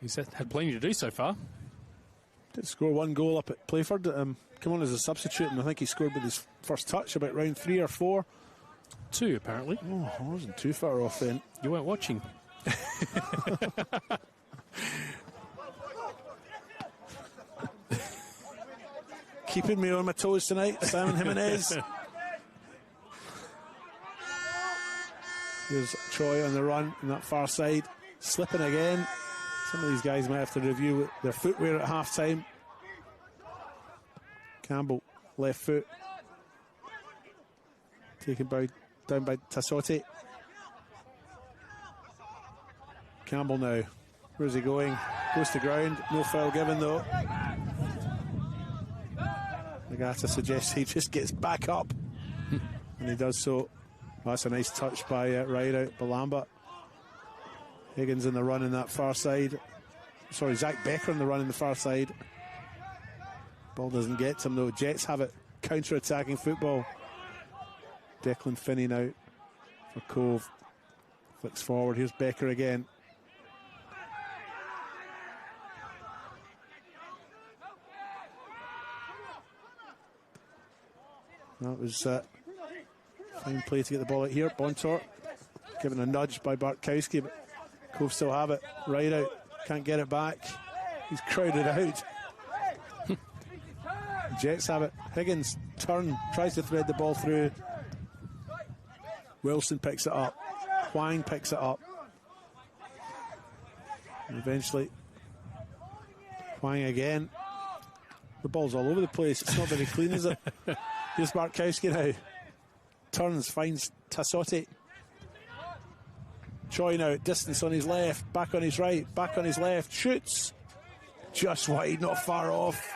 he's had plenty to do so far. Did score 1 goal up at Playford. Come on as a substitute, and I think he scored with his first touch about round 3 or 4. 2, apparently. Oh, I wasn't too far off then. You weren't watching. Keeping me on my toes tonight, Simon Jimenez. Here's Troy on the run on that far side. Slipping again. Some of these guys might have to review their footwear at half-time. Campbell, left foot. Taken down by Tassotti. Campbell now. Where's he going? Goes to ground. No foul given though. Nagata suggests he just gets back up. And he does so. That's a nice touch by right out Balamba. Higgins in the run in that far side. Sorry, Zach Becker in the run in the far side. Ball doesn't get to him though. Jets have it. Counter-attacking football. Declan Finney now for Cove. Flicks forward. Here's Becker again. That was fine play to get the ball out here. Bontor given a nudge by Bartkowski, but Cove still have it. Right out. Can't get it back. He's crowded out. Jets have it. Higgins turn, tries to thread the ball through. Wilson picks it up. Huang picks it up. And eventually, Huang again. The ball's all over the place. It's not very clean, is it? Here's Bartkowski now. Turns, finds Tassotti. Troy now at distance on his left, back on his right, back on his left, shoots. Just wide, not far off.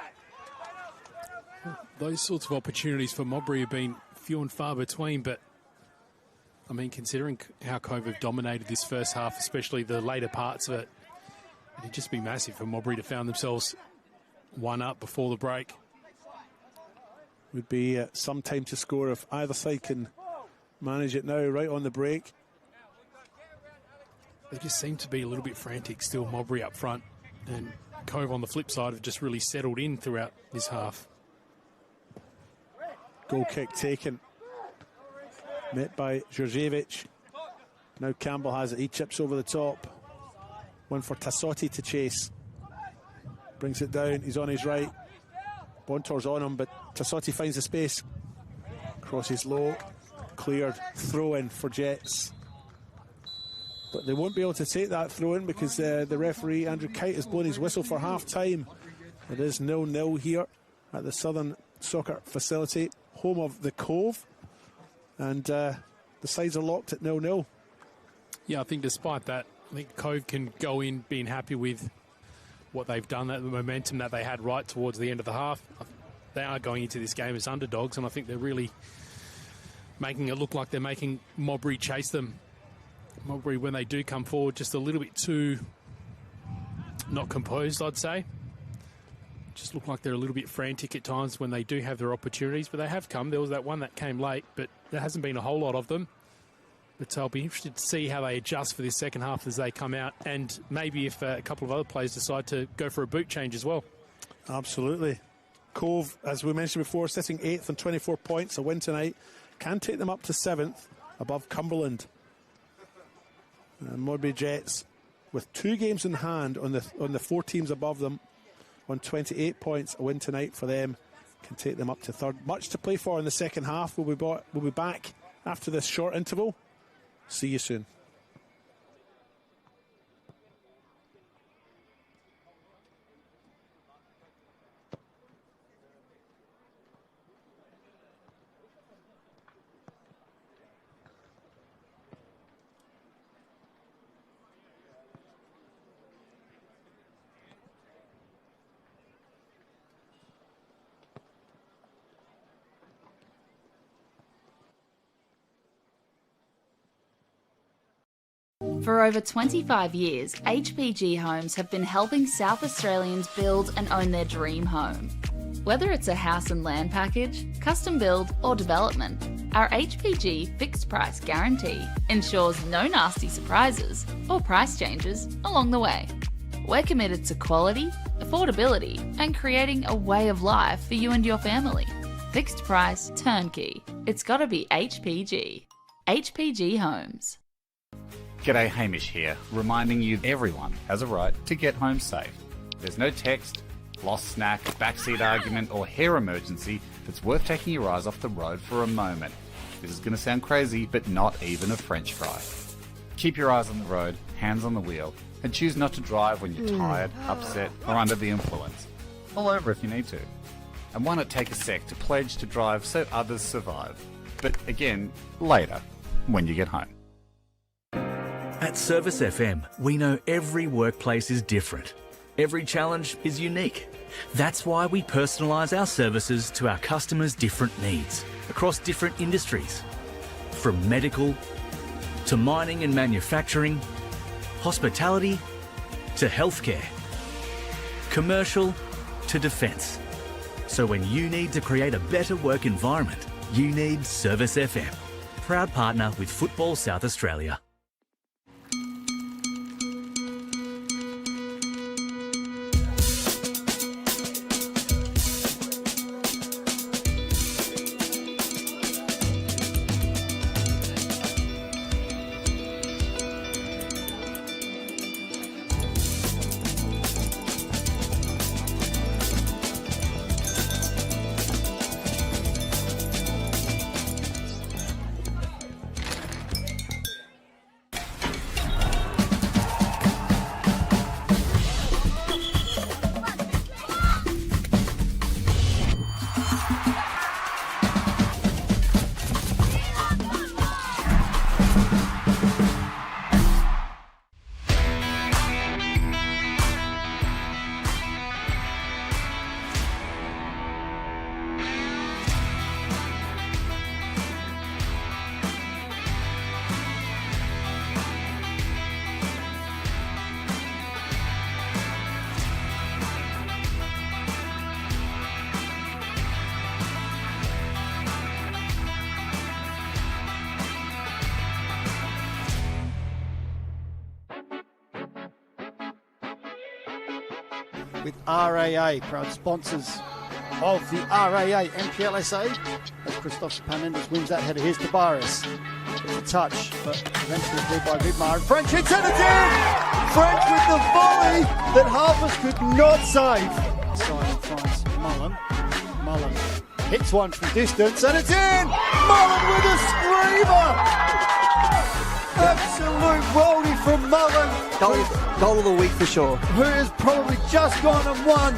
Those sorts of opportunities for Modbury have been few and far between, but I mean, considering how Cove have dominated this first half, especially the later parts of it, it'd just be massive for Modbury to find themselves 1 up before the break. Would be some time to score if either side can manage it now, right on the break. They just seem to be a little bit frantic still, Modbury up front, and Cove on the flip side have just really settled in throughout this half. Goal kick taken. Met by Georgievich. Now Campbell has it. He chips over the top. One for Tassotti to chase. Brings it down. He's on his right. Bontor's on him, but Tassotti finds the space. Crosses low. Cleared. Throw in for Jets. But they won't be able to take that throw in because the referee, Andrew Kite, has blown his whistle for half time. It is 0-0 here at the Southern Soccer Facility, home of the Cove. And the sides are locked at 0-0. Yeah, I think despite that, I think Cove can go in being happy with what they've done, that the momentum that they had right towards the end of the half. They are going into this game as underdogs, and I think they're really making it look like they're making Modbury chase them. Modbury, when they do come forward, just a little bit too not composed, I'd say. Just look like they're a little bit frantic at times when they do have their opportunities, but they have come. There was that one that came late, but there hasn't been a whole lot of them. But I'll be interested to see how they adjust for this second half as they come out, and maybe if a couple of other players decide to go for a boot change as well. Absolutely. Cove, as we mentioned before, sitting 8th on 24 points. A win tonight can take them up to 7th above Cumberland. Modbury Jets with 2 games in hand on the 4 teams above them on 28 points. A win tonight for them can take them up to 3rd. Much to play for in the second half. We'll be back after this short interval. See you soon. For over 25 years, HPG Homes have been helping South Australians build and own their dream home. Whether it's a house and land package, custom build or development, our HPG fixed price guarantee ensures no nasty surprises or price changes along the way. We're committed to quality, affordability and creating a way of life for you and your family. Fixed price, turnkey. It's gotta be HPG. HPG Homes. G'day, Hamish here, reminding you everyone has a right to get home safe. There's no text, lost snack, backseat argument or hair emergency that's worth taking your eyes off the road for a moment. This is going to sound crazy, but not even a French fry. Keep your eyes on the road, hands on the wheel, and choose not to drive when you're tired, upset or under the influence. Pull over if you need to. And why not take a sec to pledge to drive so others survive? But again, later, when you get home. At Service FM, we know every workplace is different. Every challenge is unique. That's why we personalise our services to our customers' different needs across different industries. From medical to mining and manufacturing, hospitality to healthcare, commercial to defence. So when you need to create a better work environment, you need Service FM. Proud partner with Football South Australia. With RAA, proud sponsors of the RAA NPLSA, as Christoph Panendis wins that header. Here's Tavares. It's a touch, but eventually cleared by Vidmar. And French hits it again! French with the volley that Harpers could not save. Simon finds Mullen. Mullen hits one from distance, and it's in! Mullen with a screamer! Absolute worldie from Mullen. Goal of the week for sure. Who has probably just gone and won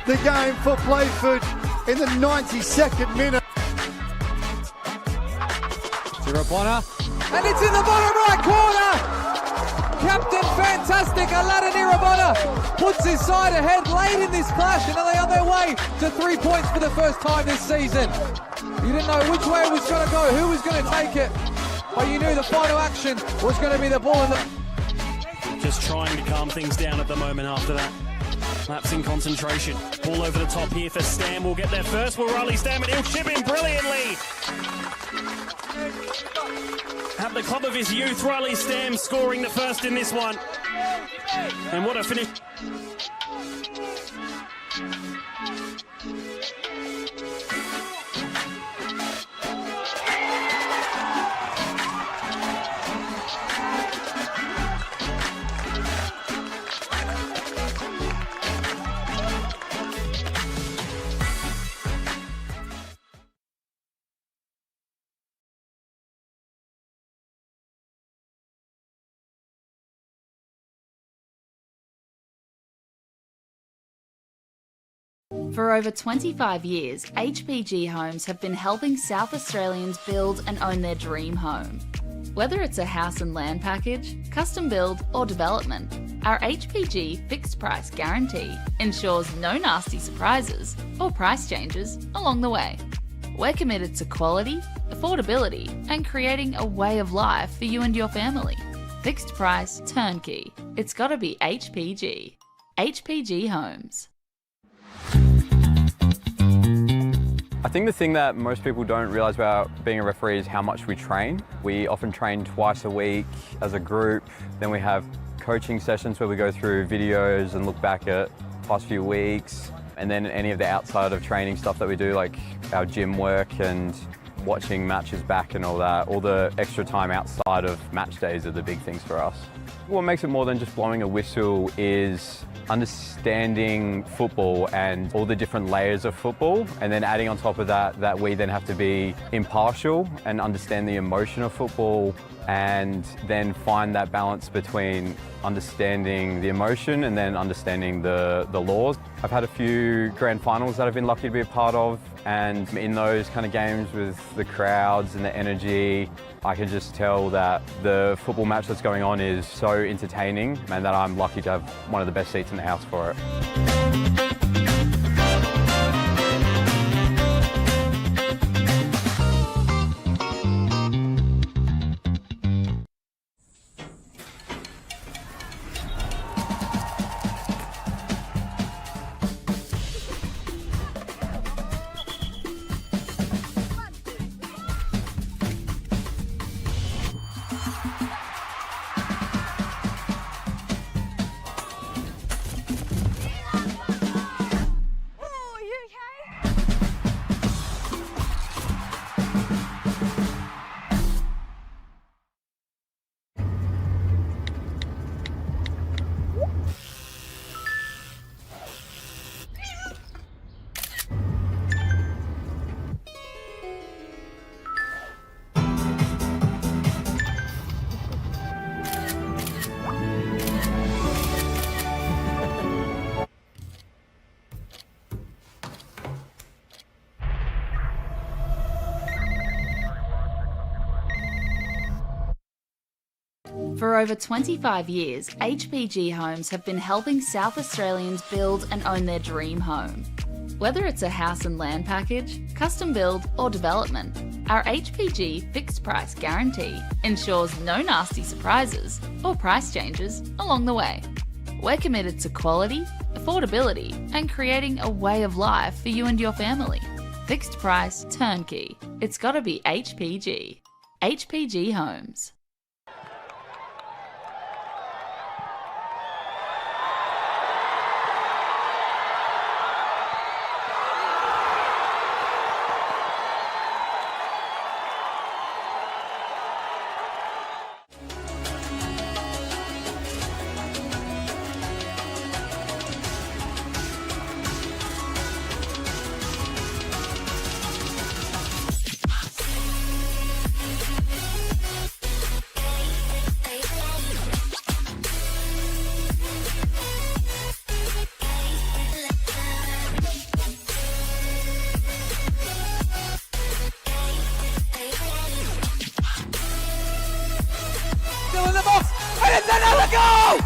the game for Playford in the 92nd minute. Irabona, and it's in the bottom right corner! Captain Fantastic, Aladdin Irabona, puts his side ahead late in this clash, and are they on their way to 3 points for the first time this season. You didn't know which way it was going to go, who was going to take it, but you knew the final action was going to be the ball in the... Just trying to calm things down at the moment after that. Lapse in concentration. Ball over the top here for Stam. Will get there first. Will Riley Stam, and he'll chip in brilliantly. At the club of his youth, Riley Stam scoring the first in this one. And what a finish. For over 25 years, HPG Homes have been helping South Australians build and own their dream home. Whether it's a house and land package, custom build or development, our HPG fixed price guarantee ensures no nasty surprises or price changes along the way. We're committed to quality, affordability and creating a way of life for you and your family. Fixed price turnkey. It's gotta be HPG. HPG Homes. I think the thing that most people don't realise about being a referee is how much we train. We often train twice a week as a group. Then we have coaching sessions where we go through videos and look back at past few weeks. And then any of the outside of training stuff that we do, like our gym work and watching matches back and all that. All the extra time outside of match days are the big things for us. What makes it more than just blowing a whistle is understanding football and all the different layers of football, and then adding on top of that we then have to be impartial and understand the emotion of football, and then find that balance between understanding the emotion and then understanding the laws. I've had a few grand finals that I've been lucky to be a part of, and in those kind of games with the crowds and the energy, I can just tell that the football match that's going on is so entertaining, and that I'm lucky to have one of the best seats in the house for it. For over 25 years, HPG Homes have been helping South Australians build and own their dream home. Whether it's a house and land package, custom build or development, our HPG fixed price guarantee ensures no nasty surprises or price changes along the way. We're committed to quality, affordability and creating a way of life for you and your family. Fixed price turnkey. It's gotta be HPG. HPG Homes. the box, and it's another goal!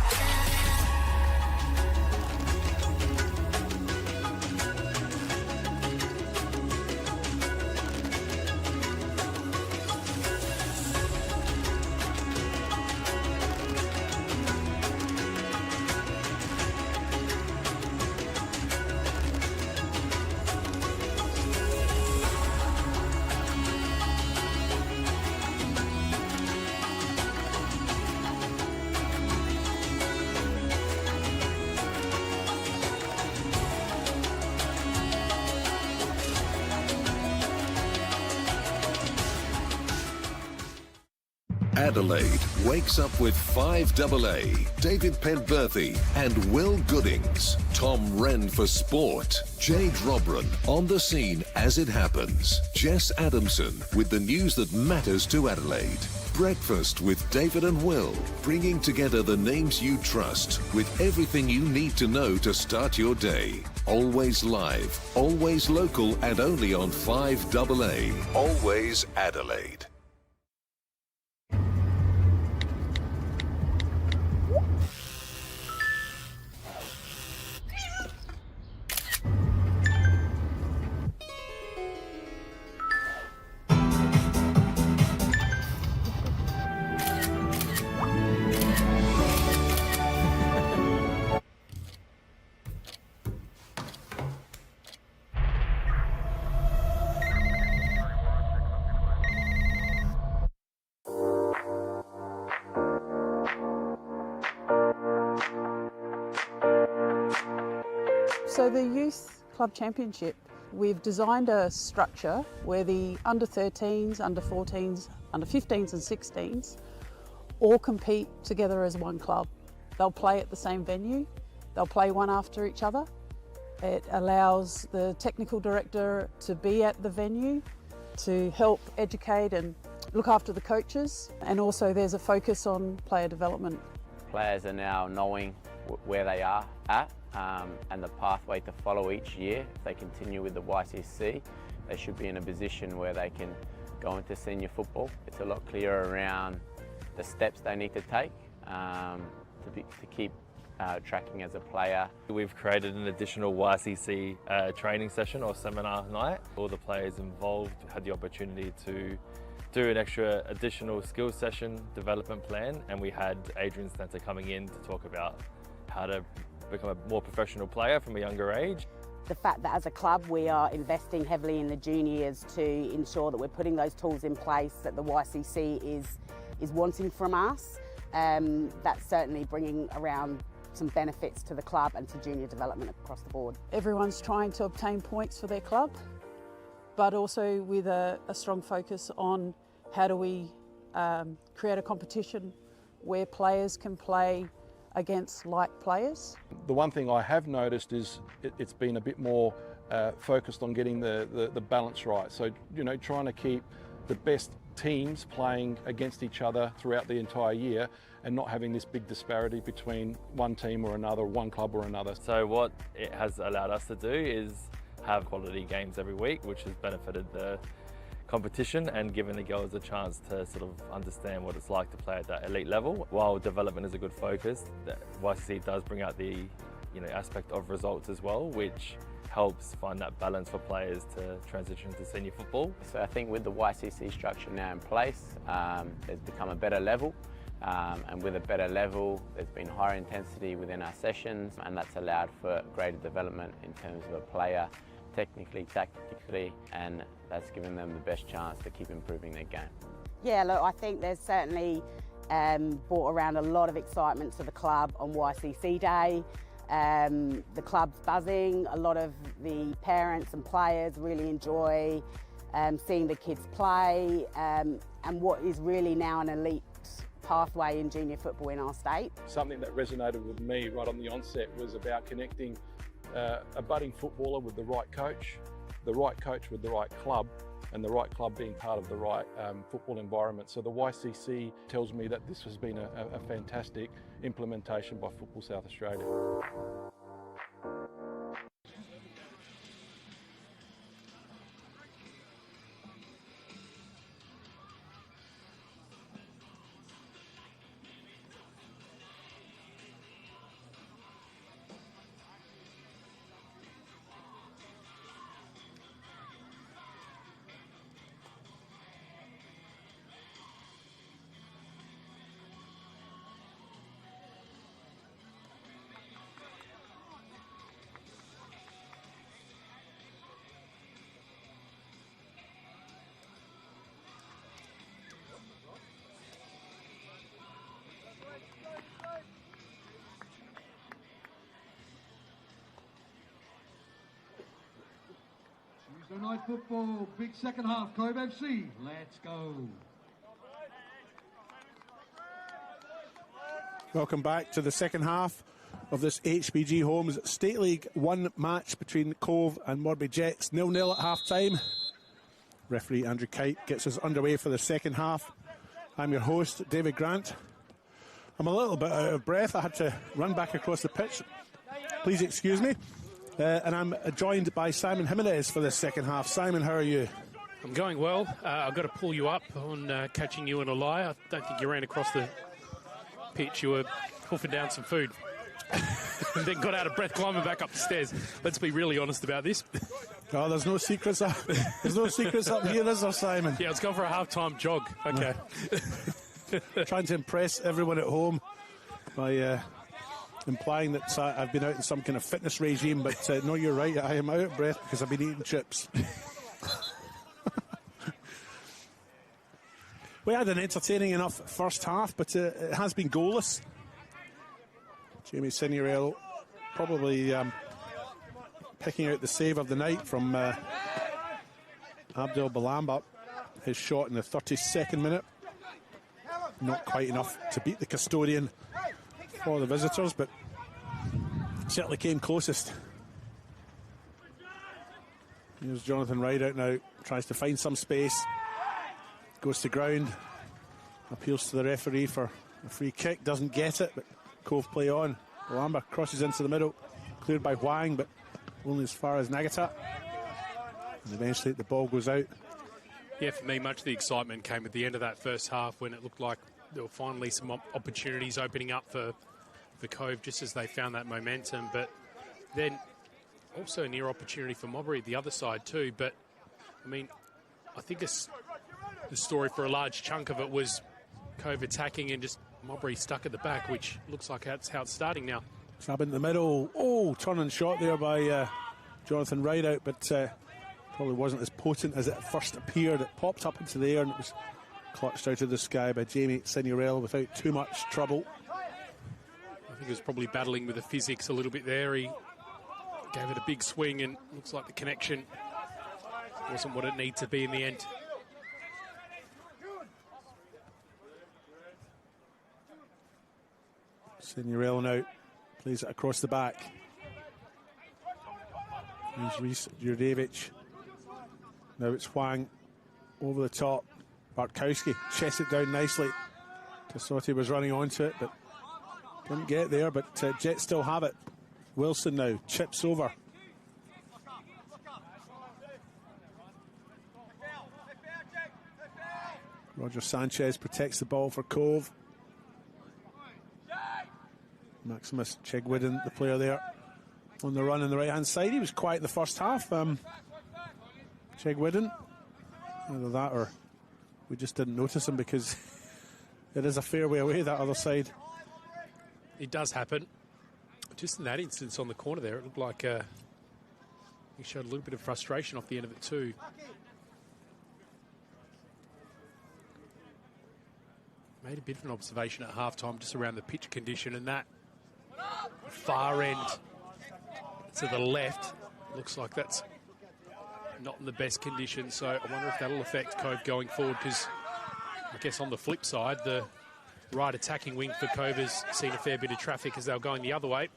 Adelaide wakes up with 5AA, David Penberthy and Will Goodings. Tom Wren for sport. Jade Robran on the scene as it happens. Jess Adamson with the news that matters to Adelaide. Breakfast with David and Will, bringing together the names you trust with everything you need to know to start your day. Always live, always local, and only on 5AA. Always Adelaide. So the Youth Club Championship, we've designed a structure where the under 13s, under 14s, under 15s and 16s all compete together as one club. They'll play at the same venue, they'll play one after each other. It allows the technical director to be at the venue to help educate and look after the coaches, and also there's a focus on player development. Players are now knowing where they are at and the pathway to follow each year. If they continue with the YCC, they should be in a position where they can go into senior football. It's a lot clearer around the steps they need to take to keep tracking as a player. We've created an additional YCC training session or seminar night. All the players involved had the opportunity to do an extra additional skills session development plan, and we had Adrian Stanter coming in to talk about how to become a more professional player from a younger age. The fact that as a club we are investing heavily in the juniors to ensure that we're putting those tools in place that the YCC is wanting from us, that's certainly bringing around some benefits to the club and to junior development across the board. Everyone's trying to obtain points for their club, but also with a strong focus on how do we create a competition where players can play against like players. The one thing I have noticed is it's been a bit more focused on getting the balance right. So, you know, trying to keep the best teams playing against each other throughout the entire year and not having this big disparity between one team or another, one club or another. So what it has allowed us to do is have quality games every week, which has benefited the competition and given the girls a chance to sort of understand what it's like to play at that elite level. While development is a good focus, the YCC does bring out the aspect of results as well, which helps find that balance for players to transition to senior football. So I think with the YCC structure now in place, there's become a better level, and with a better level there's been higher intensity within our sessions, and that's allowed for greater development in terms of a player technically, tactically, and that's given them the best chance to keep improving their game. Yeah, look, I think there's certainly brought around a lot of excitement to the club on YCC Day. The club's buzzing, a lot of the parents and players really enjoy seeing the kids play, and what is really now an elite pathway in junior football in our state. Something that resonated with me right on the onset was about connecting a budding footballer with the right coach with the right club, and the right club being part of the right football environment. So the YCC tells me that this has been a fantastic implementation by Football South Australia. night football, big second half, Cove FC, let's go. Welcome back to the second half of this HPG Homes State League 1 match between Cove and Modbury Jets. 0-0 at half-time. Referee Andrew Kite gets us underway for the second half. I'm your host, David Grant. I'm a little bit out of breath. I had to run back across the pitch. Please excuse me. And I'm joined by Simon Jimenez for the second half. Simon, how are you? I'm going well. I've got to pull you up on catching you in a lie. I don't think you ran across the pitch. You were hoofing down some food. And then got out of breath climbing back up the stairs. Let's be really honest about this. Oh, there's no secrets up. There's no secrets up here, is there, Simon? Yeah, let's go for a half-time jog. Okay. Trying to impress everyone at home by implying that I've been out in some kind of fitness regime, but no, you're right. I am out of breath because I've been eating chips. We had an entertaining enough first half, but it has been goalless. Jamie Signorello probably picking out the save of the night from Abdel Balamba. His shot in the 32nd minute. Not quite enough to beat the custodian for the visitors, but certainly came closest. Here's Jonathan Rideout now, tries to find some space. Goes to ground, appeals to the referee for a free kick, doesn't get it, but Cove play on. Balamba crosses into the middle, cleared by Huang, but only as far as Nagata. And eventually the ball goes out. Yeah, for me, much of the excitement came at the end of that first half when it looked like there were finally some opportunities opening up for Cove just as they found that momentum. But then also a near opportunity for Modbury the other side too. But, I mean, I think the story for a large chunk of it was Cove attacking and just Modbury stuck at the back, which looks like that's how it's starting now. Stab in the middle. Oh, turning shot there by Jonathan Rideout, but probably wasn't as potent as it first appeared. It popped up into the air and it was clutched out of the sky by Jamie Signorello without too much trouble. I think he was probably battling with the physics a little bit there. He gave it a big swing and looks like the connection wasn't what it needed to be in the end. Signorello now plays it across the back. There's Rhys Jurevich. Now it's Huang over the top. Bartkowski chests it down nicely. Tassotti was running onto it, but didn't get there. But Jets still have it. Wilson now chips over. Roger Sanchez protects the ball for Cove. Maximus Chegwidden, the player there, on the run on the right-hand side. He was quiet in the first half. Chegwidden, either that or we just didn't notice him because it is a fair way away, that other side. It does happen. Just in that instance on the corner there, it looked like he showed a little bit of frustration off the end of it too. Made a bit of an observation at halftime just around the pitch condition, and that far end to the left looks like that's not in the best condition, so I wonder if that'll affect Cove going forward, because I guess on the flip side, the right attacking wing for Cove has seen a fair bit of traffic as they were going the other way.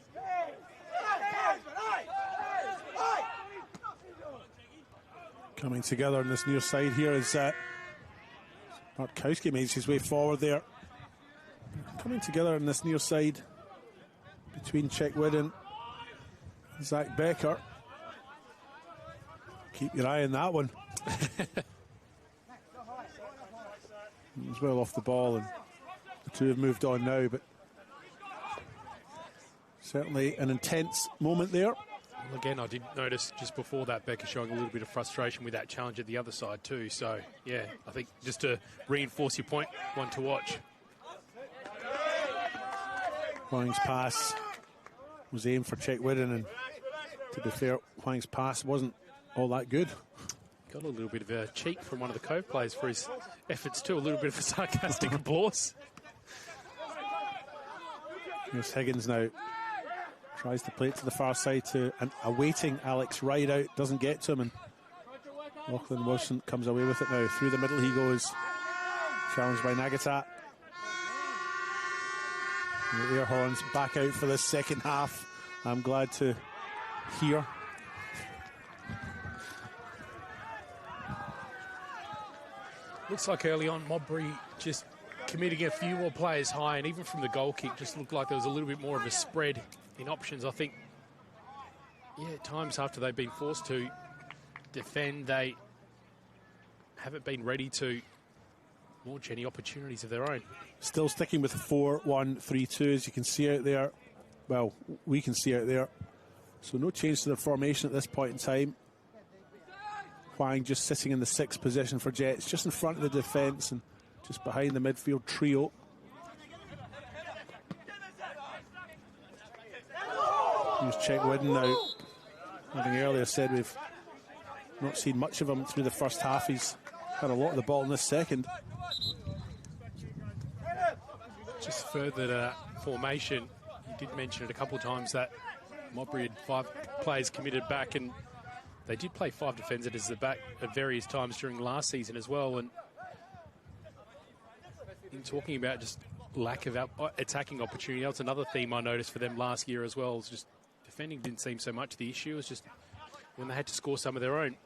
Coming together on this near side here is Bartkowski makes his way forward there. Coming together on this near side between Chegwidden and Zach Becker. Keep your eye on that one. He's well off the ball, and the two have moved on now, but certainly an intense moment there. Well, again, I did notice just before that Becker showing a little bit of frustration with that challenge at the other side too. So, yeah, I think just to reinforce your point, one to watch. Huang's pass was aimed for Chegwidden, and to be fair, Huang's pass wasn't all that good. Got a little bit of a cheek from one of the Cove players for his efforts too, a little bit of a sarcastic applause. Here's Higgins now. Tries to play it to the far side to an awaiting Alex Rideout. Doesn't get to him, and Lachlan Wilson comes away with it now. Through the middle he goes. Challenged by Nagatat. And the air horns back out for this second half. I'm glad to hear. Looks like early on Modbury just committing a few more players high, and even from the goal kick just looked like there was a little bit more of a spread in options. I think, yeah, at times after they've been forced to defend, they haven't been ready to launch any opportunities of their own. Still sticking with 4-1-3-2, as you can see out there. Well, we can see out there. So no change to the formation at this point in time. Huang just sitting in the 6th position for Jets, just in front of the defence and just behind the midfield trio. Here's Czech Widden now. Having earlier said we've not seen much of him through the first half. He's had a lot of the ball in this second. Just further to formation, you did mention it a couple of times that Modbury had 5 players committed back, and they did play 5 defenders as the back at various times during last season as well. And in talking about just lack of attacking opportunity, that's another theme I noticed for them last year as well. It's just defending didn't seem so much the issue. It was just when they had to score some of their own.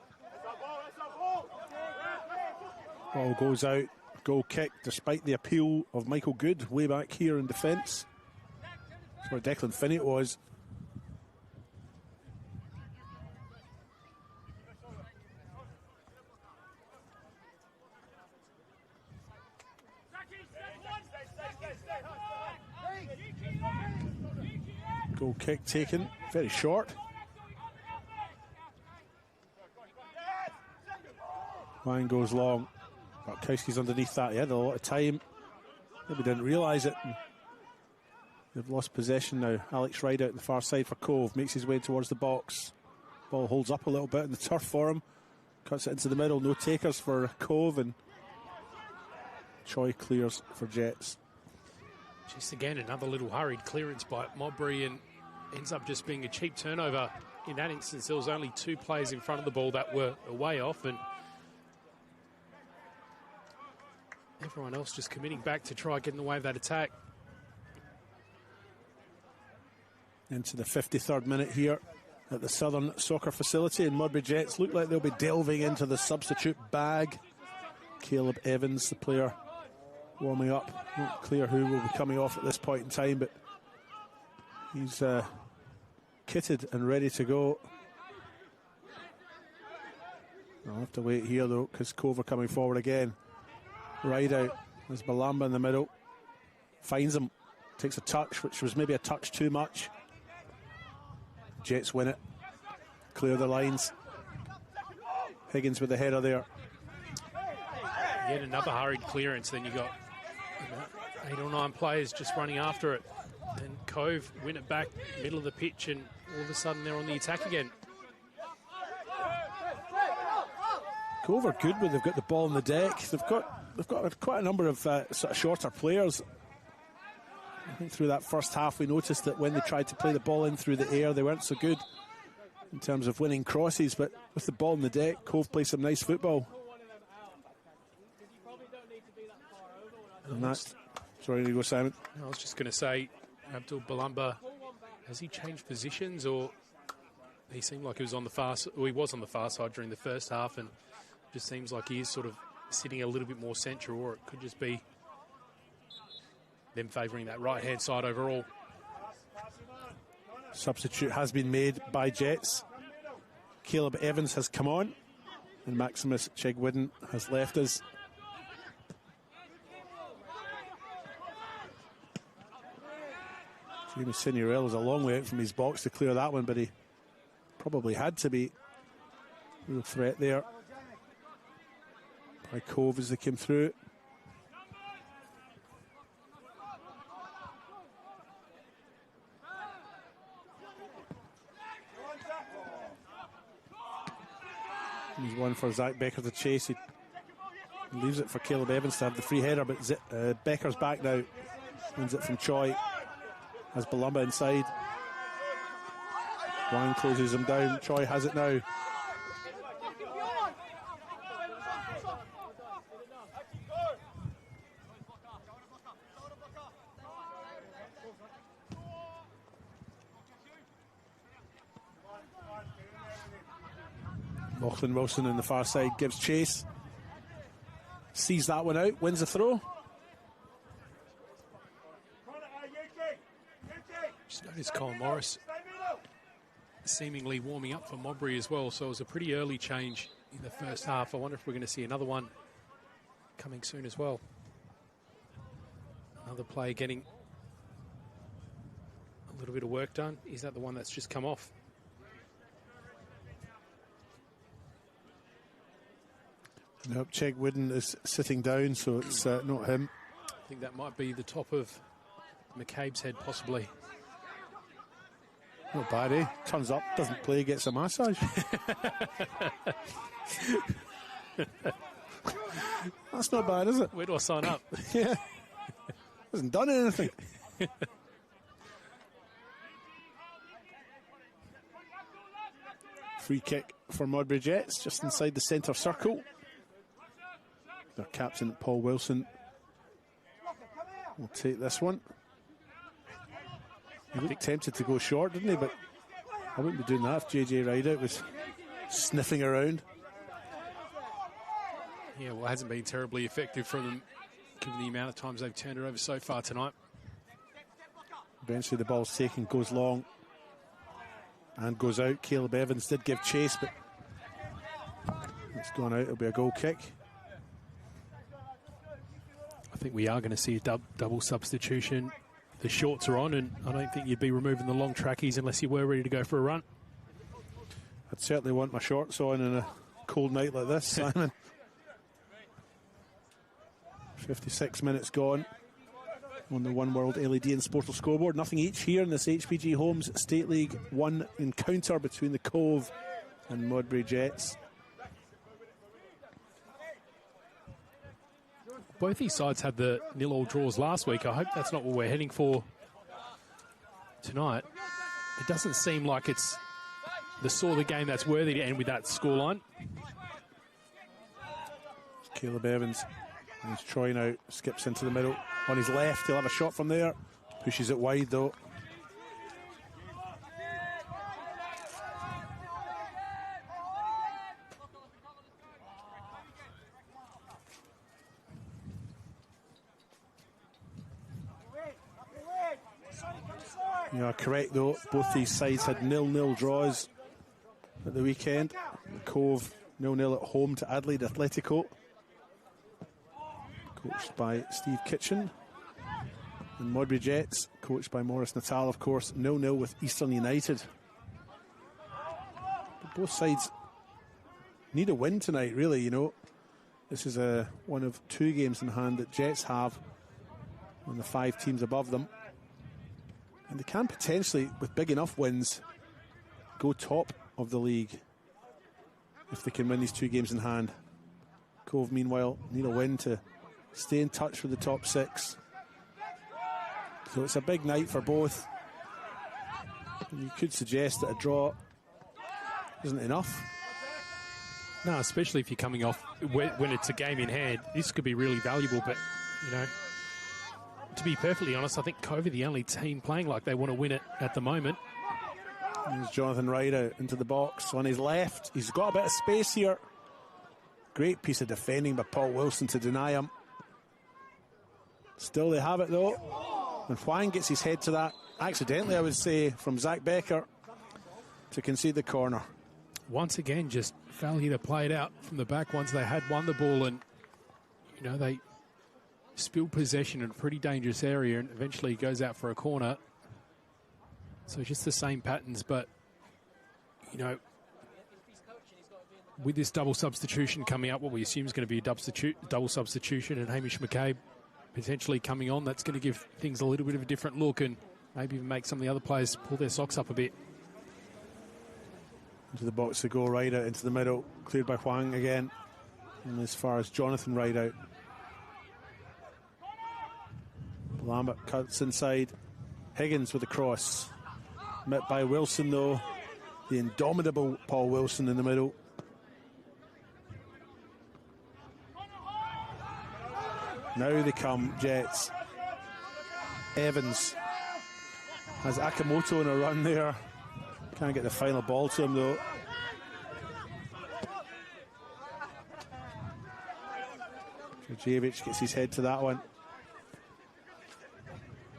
Ball goes out, goal kick, despite the appeal of Michael Good way back here in defence. That's where Declan Finney was. Goal kick taken, very short. Line goes long. Bartkowski's underneath that. He had a lot of time. Maybe didn't realise it. They've lost possession now. Alex Ryde out on the far side for Cove. Makes his way towards the box. Ball holds up a little bit in the turf for him. Cuts it into the middle. No takers for Cove. And Choi clears for Jets. Just again, another little hurried clearance by Modbury, and ends up just being a cheap turnover. In that instance, there was only 2 players in front of the ball that were way off, and everyone else just committing back to try and get in the way of that attack. Into the 53rd minute here at the Southern Soccer Facility, and Modbury Jets look like they'll be delving into the substitute bag. Caleb Evans, the player, warming up. Not clear who will be coming off at this point in time, but he's kitted and ready to go. I'll have to wait here though, because Cove are coming forward again. Right out. There's Balamba in the middle. Finds him. Takes a touch, which was maybe a touch too much. Jets win it. Clear the lines. Higgins with the header there. Yet another hurried clearance. Then you got 8 or 9 players just running after it. And Cove win it back, middle of the pitch, and all of a sudden they're on the attack again. Cove are good when they've got the ball on the deck. They've got quite a number of sort of shorter players. I think through that first half we noticed that when they tried to play the ball in through the air, they weren't so good in terms of winning crosses, but with the ball on the deck, Cove play some nice football. And that's, sorry to go, Simon. I was just going to say, Abdul Balamba, has he changed positions, or he seemed like he was on the far side during the first half, and just seems like he is sort of sitting a little bit more central, or it could just be them favouring that right-hand side overall. Substitute has been made by Jets. Caleb Evans has come on, and Maximus Chegwidden has left us. Jamie Signorello is a long way out from his box to clear that one, but he probably had to be. Real threat there by Cove as they came through. He's one for Zach Becker to chase. He leaves it for Caleb Evans to have the free header, but Becker's back now. Wins it from Choi. Has Balamba inside. Wang closes him down. Choi has it now. Lachlan Wilson on the far side gives chase. Sees that one out, wins the throw. Just noticed Colin Morris seemingly warming up for Modbury as well, so it was a pretty early change in the first half. I wonder if we're going to see another one coming soon as well. Another player getting a little bit of work done. Is that the one that's just come off? Nope, Chegg Wooden is sitting down, so it's not him. I think that might be the top of McCabe's head, possibly. Not bad, eh? Turns up, doesn't play, gets a massage. That's not bad, is it? Where do I sign up? Yeah. Hasn't done anything. Free kick for Modbury Jets, just inside the centre circle. Their captain, Paul Wilson, will take this one. He looked tempted to go short, didn't he? But I wouldn't be doing that if JJ Rideout was sniffing around. Yeah, well, it hasn't been terribly effective for them, given the amount of times they've turned it over so far tonight. Eventually the ball's taken, goes long and goes out. Caleb Evans did give chase, but it's gone out. It'll be a goal kick. I think we are going to see a double substitution. The shorts are on, and I don't think you'd be removing the long trackies unless you were ready to go for a run. I'd certainly want my shorts on a cold night like this, Simon. 56 minutes gone on the One World LED and Sportal scoreboard. Nothing each here in this HPG Homes State League 1 encounter between the Cove and Modbury Jets. Both these sides had the 0-0 draws last week. I hope that's not what we're heading for tonight. It doesn't seem like it's the sort of game that's worthy to end with that scoreline. Caleb Evans, he's trying out, skips into the middle. On his left, he'll have a shot from there. Pushes it wide though. You are correct though, both these sides had 0-0 draws at the weekend. Cove 0-0 at home to Adelaide Atletico, coached by Steve Kitchen. And Modbury Jets, coached by Maurice Natal, of course, 0-0 with Eastern United. But both sides need a win tonight, really, you know. This is one of 2 games in hand that Jets have on the 5 teams above them. And they can potentially, with big enough wins, go top of the league if they can win these 2 games in hand. Cove, meanwhile, need a win to stay in touch with the top 6. So it's a big night for both. And you could suggest that a draw isn't enough. No, especially if you're coming off when it's a game in hand. This could be really valuable, but, you know, to be perfectly honest, I think Cove are the only team playing like they want to win it at the moment. Here's Jonathan Rideout into the box on his left. He's got a bit of space here. Great piece of defending by Paul Wilson to deny him. Still they have it though. And Huang gets his head to that, accidentally I would say, from Zach Becker to concede the corner. Once again, just failure to play it out from the back once they had won the ball, and, you know, they spilled possession in a pretty dangerous area and eventually goes out for a corner. So just the same patterns, but, you know, with this double substitution coming up, what we assume is going to be a double substitution, and Hamish McCabe potentially coming on, that's going to give things a little bit of a different look and maybe even make some of the other players pull their socks up a bit. Into the box to go, Rideout into the middle, cleared by Huang again. And as far as Jonathan Rideout. Lambert cuts inside. Higgins with the cross. Met by Wilson though. The indomitable Paul Wilson in the middle. Now they come, Jets. Evans has Akamoto on a run there. Can't get the final ball to him though. Javic gets his head to that one.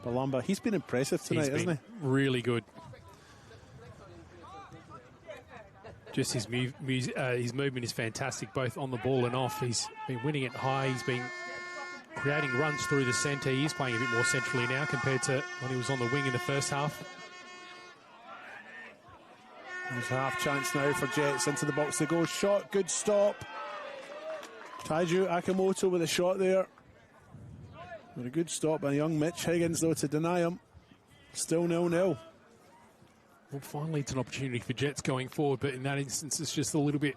Balamba, he's been impressive tonight, hasn't he? Really good. Just his movement is fantastic, both on the ball and off. He's been winning it high. He's been creating runs through the centre. He's playing a bit more centrally now compared to when he was on the wing in the first half. There's a half chance now for Jets. Into the box they go. Shot, good stop. Taiju Akamoto with a shot there. With a good stop by young Mitch Higgins, though, to deny him. Still 0-0. Well, finally, it's an opportunity for Jets going forward, but in that instance, it's just a little bit.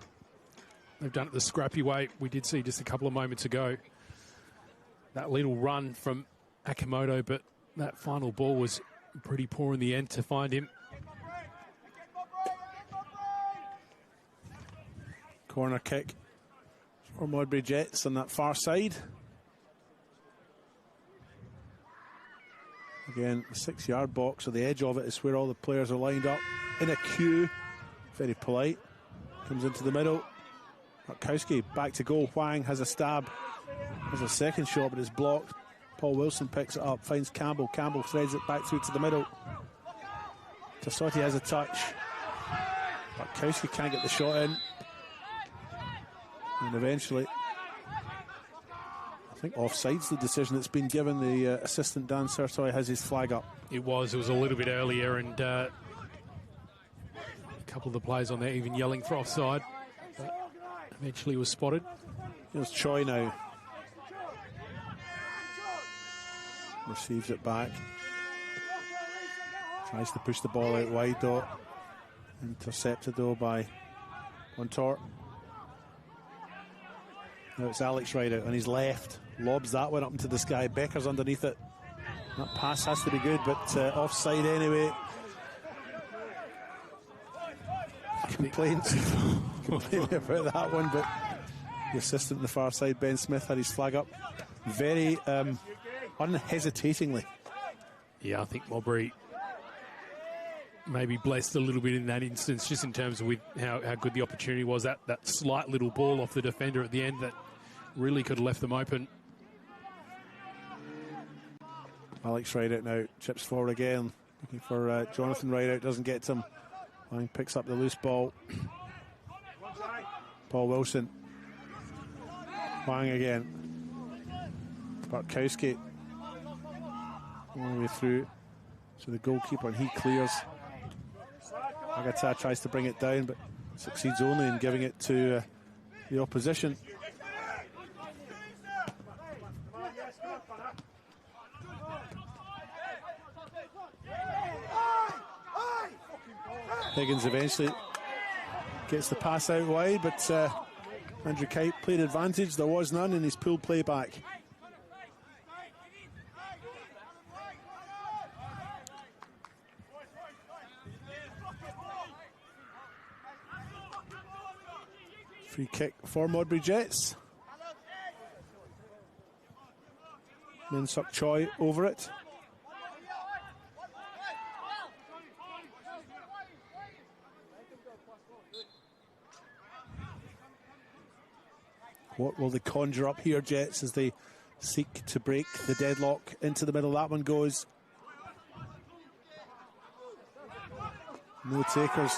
They've done it the scrappy way. We did see just a couple of moments ago that little run from Akamoto, but that final ball was pretty poor in the end to find him. Corner kick for Modbury Jets on that far side. Again, the 6-yard box, or the edge of it, is where all the players are lined up in a queue. Very polite. Comes into the middle. Markowski back to goal. Huang has a stab. Has a second shot, but it's blocked. Paul Wilson picks it up, finds Campbell. Campbell threads it back through to the middle. Tassotti has a touch. Markowski can't get the shot in. And eventually, I think offside's the decision that's been given. The assistant Dan Sertoy has his flag up. It was a little bit earlier, and a couple of the players on there even yelling for offside. But eventually was spotted. Here's Choi now. Receives it back. Tries to push the ball out wide, though. Intercepted, though, by Montour. Now it's Alex Rideout on his left. Lobs that one up into the sky. Becker's underneath it. That pass has to be good, but offside anyway. Complaints about that one, but the assistant on the far side, Ben Smith, had his flag up very unhesitatingly. Yeah, I think Modbury maybe blessed a little bit in that instance, just in terms of with how good the opportunity was. That slight little ball off the defender at the end that really could have left them open. Alex Rideout now chips forward again, looking for Jonathan Rideout, doesn't get to him. Lang picks up the loose ball. Paul Wilson. Wang again. Bartkowski all the way through to the goalkeeper, and he clears. Agata tries to bring it down, but succeeds only in giving it to the opposition. Higgins eventually gets the pass out wide, but Andrew Kite played advantage. There was none, and he's pulled play back. Free kick for Modbury Jets. Min Suk Choi over it. What will they conjure up here, Jets, as they seek to break the deadlock into the middle? That one goes. No takers.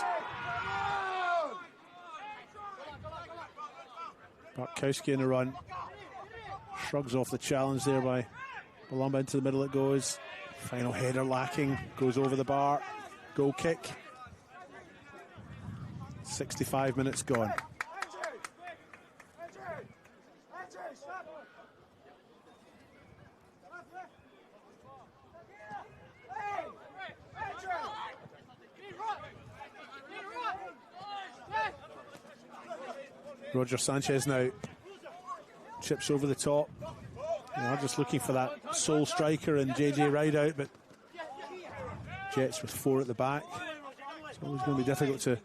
Bartkowski in the run. Shrugs off the challenge there by Balamba. Into the middle it goes. Final header lacking. Goes over the bar. Goal kick. 65 minutes gone. Roger Sanchez now chips over the top. They are just looking for that sole striker and JJ Rideout, but Jets with 4 at the back. It's always going to be difficult to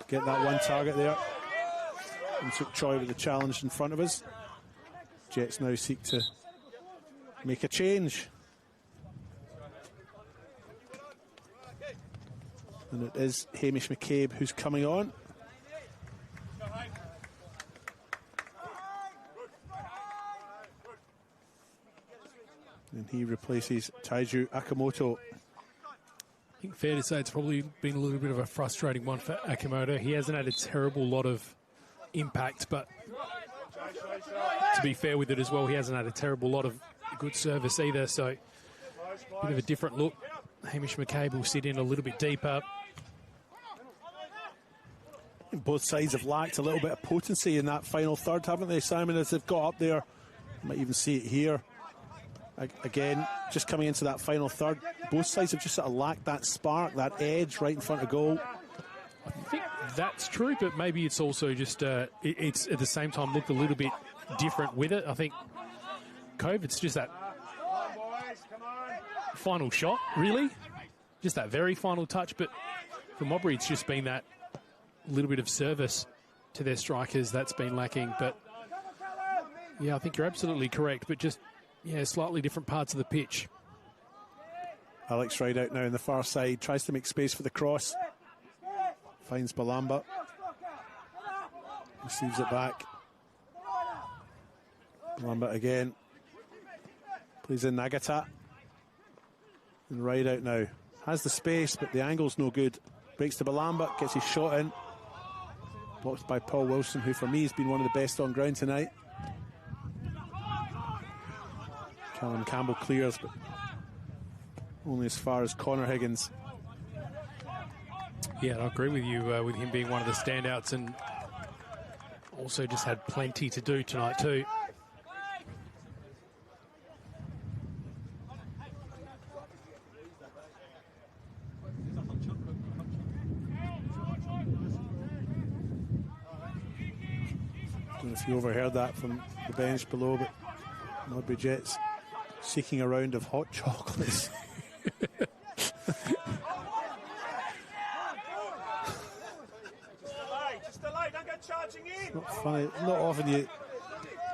get that one target there. And took Choi with the challenge in front of us. Jets now seek to make a change. And it is Hamish McCabe who's coming on. He replaces Taiju Akamoto. I think fair to say it's probably been a little bit of a frustrating one for Akamoto. He hasn't had a terrible lot of impact, but to be fair with it as well, he hasn't had a terrible lot of good service either, so a bit of a different look. Hamish McCabe will sit in a little bit deeper. Both sides have lacked a little bit of potency in that final third, haven't they, Simon, as they've got up there? You might even see it here. Again, just coming into that final third, both sides have just sort of lacked that spark, that edge right in front of goal. I think that's true, but maybe it's also just, it's at the same time looked a little bit different with it. I think Cove, it's just that final shot, really. Just that very final touch, but for Modbury, it's just been that little bit of service to their strikers that's been lacking. But yeah, I think you're absolutely correct, but just, yeah, slightly different parts of the pitch. Alex Rideout now on the far side, tries to make space for the cross. Finds Balamba. Receives it back. Balamba again. Plays in Nagata. And Rideout now. Has the space, but the angle's no good. Breaks to Balamba, gets his shot in. Blocked by Paul Wilson, who for me has been one of the best on ground tonight. Callum Campbell clears, but only as far as Connor Higgins. Yeah, I agree with you with him being one of the standouts, and also just had plenty to do tonight too. Don't know if you overheard that from the bench below, but Modbury Jets seeking a round of hot chocolates. Just delay, don't go charging in. Not funny. Not often you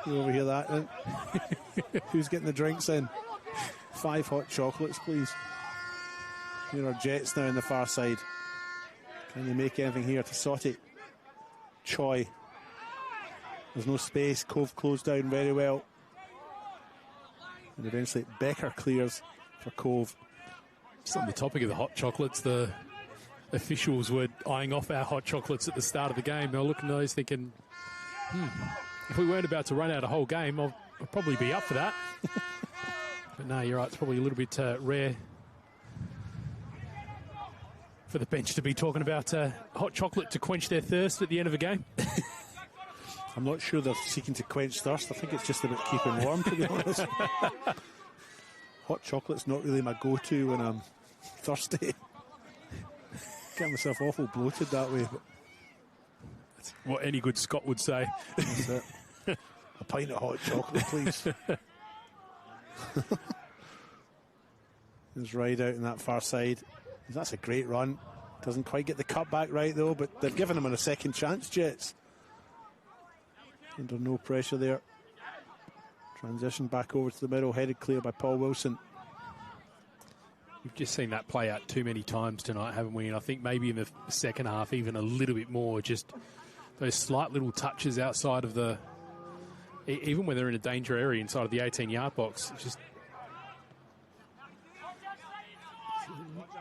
overhear that. Who's getting the drinks in? 5 hot chocolates, please. Here are Jets now on the far side. Can they make anything here to sort it? Choi. There's no space. Cove closed down very well. And eventually Becker clears for Cove. Just on the topic of the hot chocolates, the officials were eyeing off our hot chocolates at the start of the game. They were looking at those thinking, if we weren't about to run out a whole game, I'll probably be up for that. But no, you're right, it's probably a little bit rare for the bench to be talking about hot chocolate to quench their thirst at the end of a game. I'm not sure they're seeking to quench thirst. I think it's just about keeping warm, to be honest. Hot chocolate's not really my go-to when I'm thirsty. Get myself awful bloated that way. But that's what any good Scot would say. That's it. A pint of hot chocolate, please. There's Rideout in that far side. That's a great run. Doesn't quite get the cut back right, though, but they've given him a second chance, Jets. Under no pressure there. Transition back over to the middle, headed clear by Paul Wilson. We've just seen that play out too many times tonight, haven't we? And I think maybe in the second half even a little bit more, just those slight little touches outside of the, even when they're in a danger area inside of the 18-yard box, just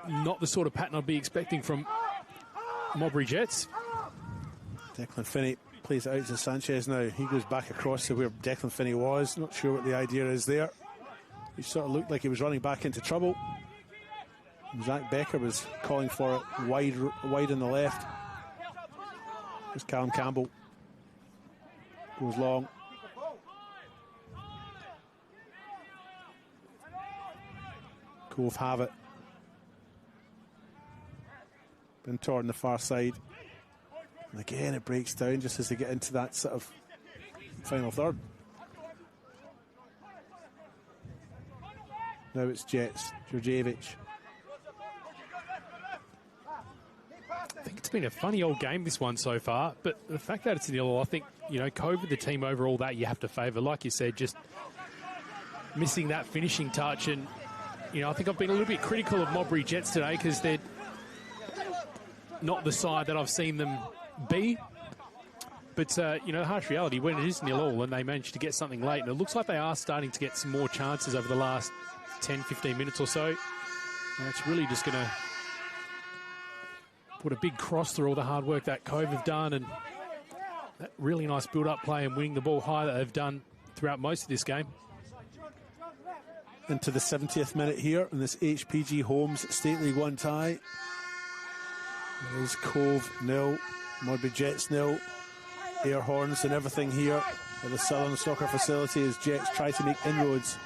not the sort of pattern I'd be expecting from Modbury Jets. Declan Finney plays it out to Sanchez now. He goes back across to where Declan Finney was. Not sure what the idea is there. He sort of looked like he was running back into trouble. Zach Becker was calling for it wide on the left. There's Callum Campbell. Goes long. Cove have it. Been torn the far side. And again, it breaks down just as they get into that sort of final third. Now it's Jets. Djordjevic. I think it's been a funny old game, this one so far, but the fact that it's 0, I think, you know, Cove with the team overall, that you have to favour. Like you said, just missing that finishing touch. And, you know, I think I've been a little bit critical of Modbury Jets today because they're not the side that I've seen them be. But, you know, the harsh reality, when it is 0-0 and they manage to get something late, and it looks like they are starting to get some more chances over the last 10, 15 minutes or so, and it's really just going to put a big cross through all the hard work that Cove have done and that really nice build-up play and winning the ball high that they've done throughout most of this game. Into the 70th minute here in this HPG Homes State League 1 tie. It is Cove 0, Modbury Jets 0. Air horns and everything here at the Southern Soccer Facility as Jets try to make inroads.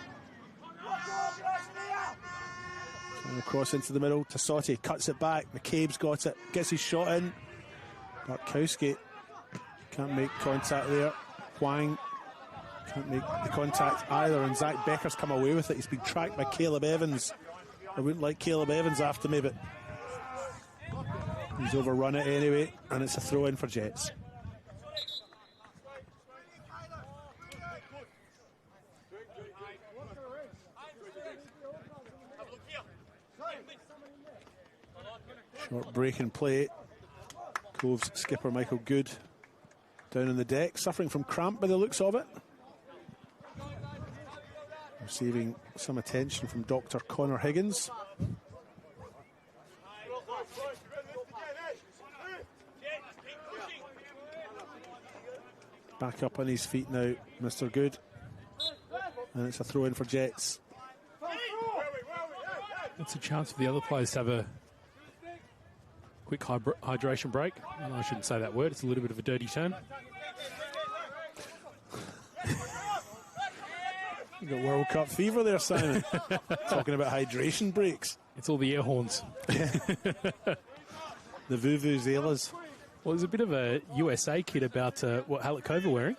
Trying to cross into the middle. Tassotti cuts it back. McCabe's got it. Gets his shot in. Bartkowski can't make contact there. Huang can't make the contact either. And Zach Becker's come away with it. He's been tracked by Caleb Evans. I wouldn't like Caleb Evans after me, but he's overrun it anyway. And it's a throw in for Jets. Short break and play. Cove's skipper Michael Good down on the deck, suffering from cramp by the looks of it. Receiving some attention from Dr. Connor Higgins. Back up on his feet now, Mr. Good. And it's a throw in for Jets. It's a chance for the other players to have a quick hydration break. Well, I shouldn't say that word. It's a little bit of a dirty term. You got World Cup fever there, Simon. Talking about hydration breaks. It's all the air horns. The vuvuzelas. Well, there's a bit of a USA kit about what Hallett Cove are wearing.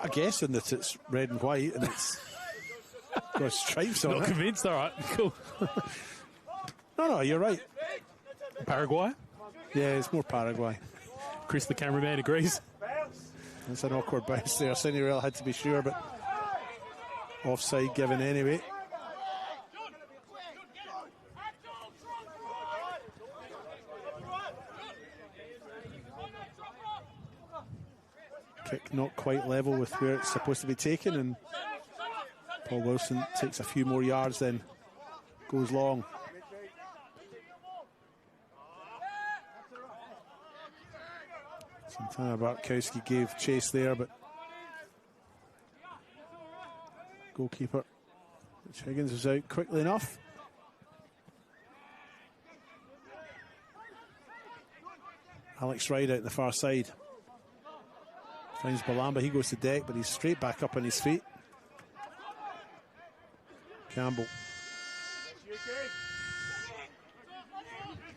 I guess in that it's red and white and it's got stripes on it. Not convinced. All right, cool. No, you're right. Paraguay? Yeah, it's more Paraguay. Chris, the cameraman, agrees. That's an awkward bounce there. Cinderella had to be sure, but offside given anyway. Kick not quite level with where it's supposed to be taken, and Paul Wilson takes a few more yards, then goes long. Santana Bartkowski gave chase there, but goalkeeper Rich Higgins was out quickly enough. Alex Ryde out the far side. Finds Balamba, he goes to deck, but he's straight back up on his feet. Campbell.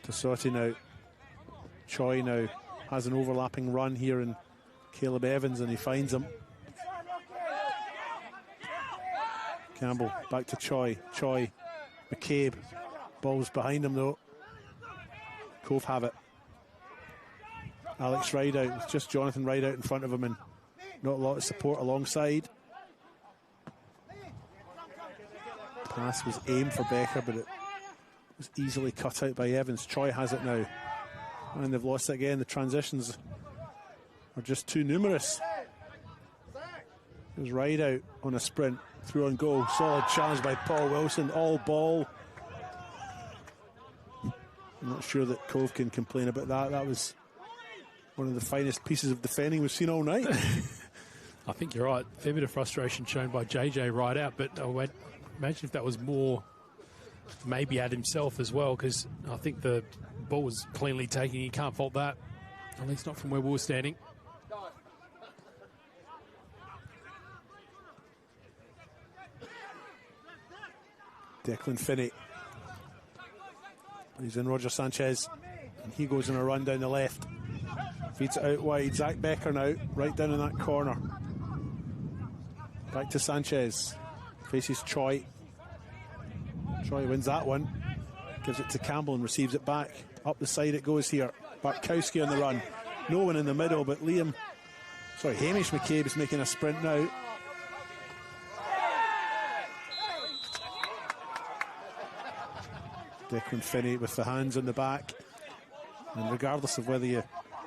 Tassotti now. Choi now has an overlapping run here in Caleb Evans, and he finds him. Campbell back to Choi. Choi, McCabe. Ball's behind him though. Cove have it. Alex Ryde out. It's just Jonathan Ryde out in front of him and not a lot of support alongside. Pass was aimed for Becker, but it was easily cut out by Evans. Choi has it now. And they've lost it again. The transitions are just too numerous. There's Ryde out on a sprint. Through on goal. Solid challenge by Paul Wilson. All ball. I'm not sure that Cove can complain about that. That was one of the finest pieces of defending we've seen all night. I think you're right. Fair bit of frustration shown by JJ right out, but imagine if that was more maybe at himself as well, because I think the ball was cleanly taken. You can't fault that, at least not from where we were standing. Declan Finney. He's in Roger Sanchez, and he goes on a run down the left. Feeds it out wide. Zach Becker now, right down in that corner. Back to Sanchez. Faces Choi. Choi wins that one. Gives it to Campbell and receives it back. Up the side it goes here. Bartkowski on the run. No one in the middle, but Hamish McCabe is making a sprint now. Declan Finney with the hands on the back. And regardless of whether you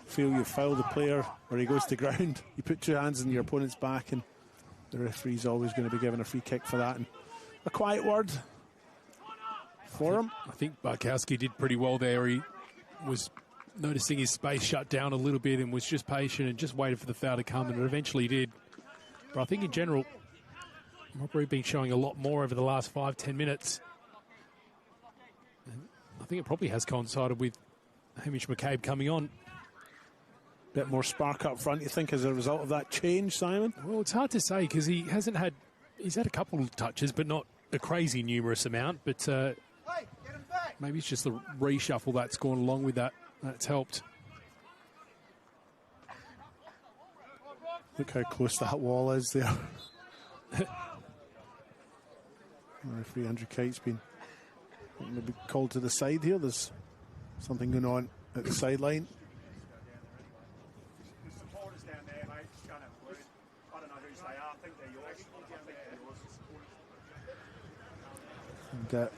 feel you foul the player or he goes to ground, you put two hands in your opponent's back, and the referee's always going to be given a free kick for that. And a quiet word for him. I think Barkowski did pretty well there. He was noticing his space shut down a little bit and was just patient and just waited for the foul to come, and it eventually did. But I think in general, Modbury been showing a lot more over the last 5-10 minutes. And I think it probably has coincided with Hamish McCabe coming on. Bit more spark up front, you think, as a result of that change, Simon? Well, it's hard to say because he's had a couple of touches, but not a crazy numerous amount. But maybe it's just the reshuffle that's gone along with that. That's helped. Look how close that wall is there. Referee Andrew Kite's been maybe called to the side here. There's something going on at the sideline. And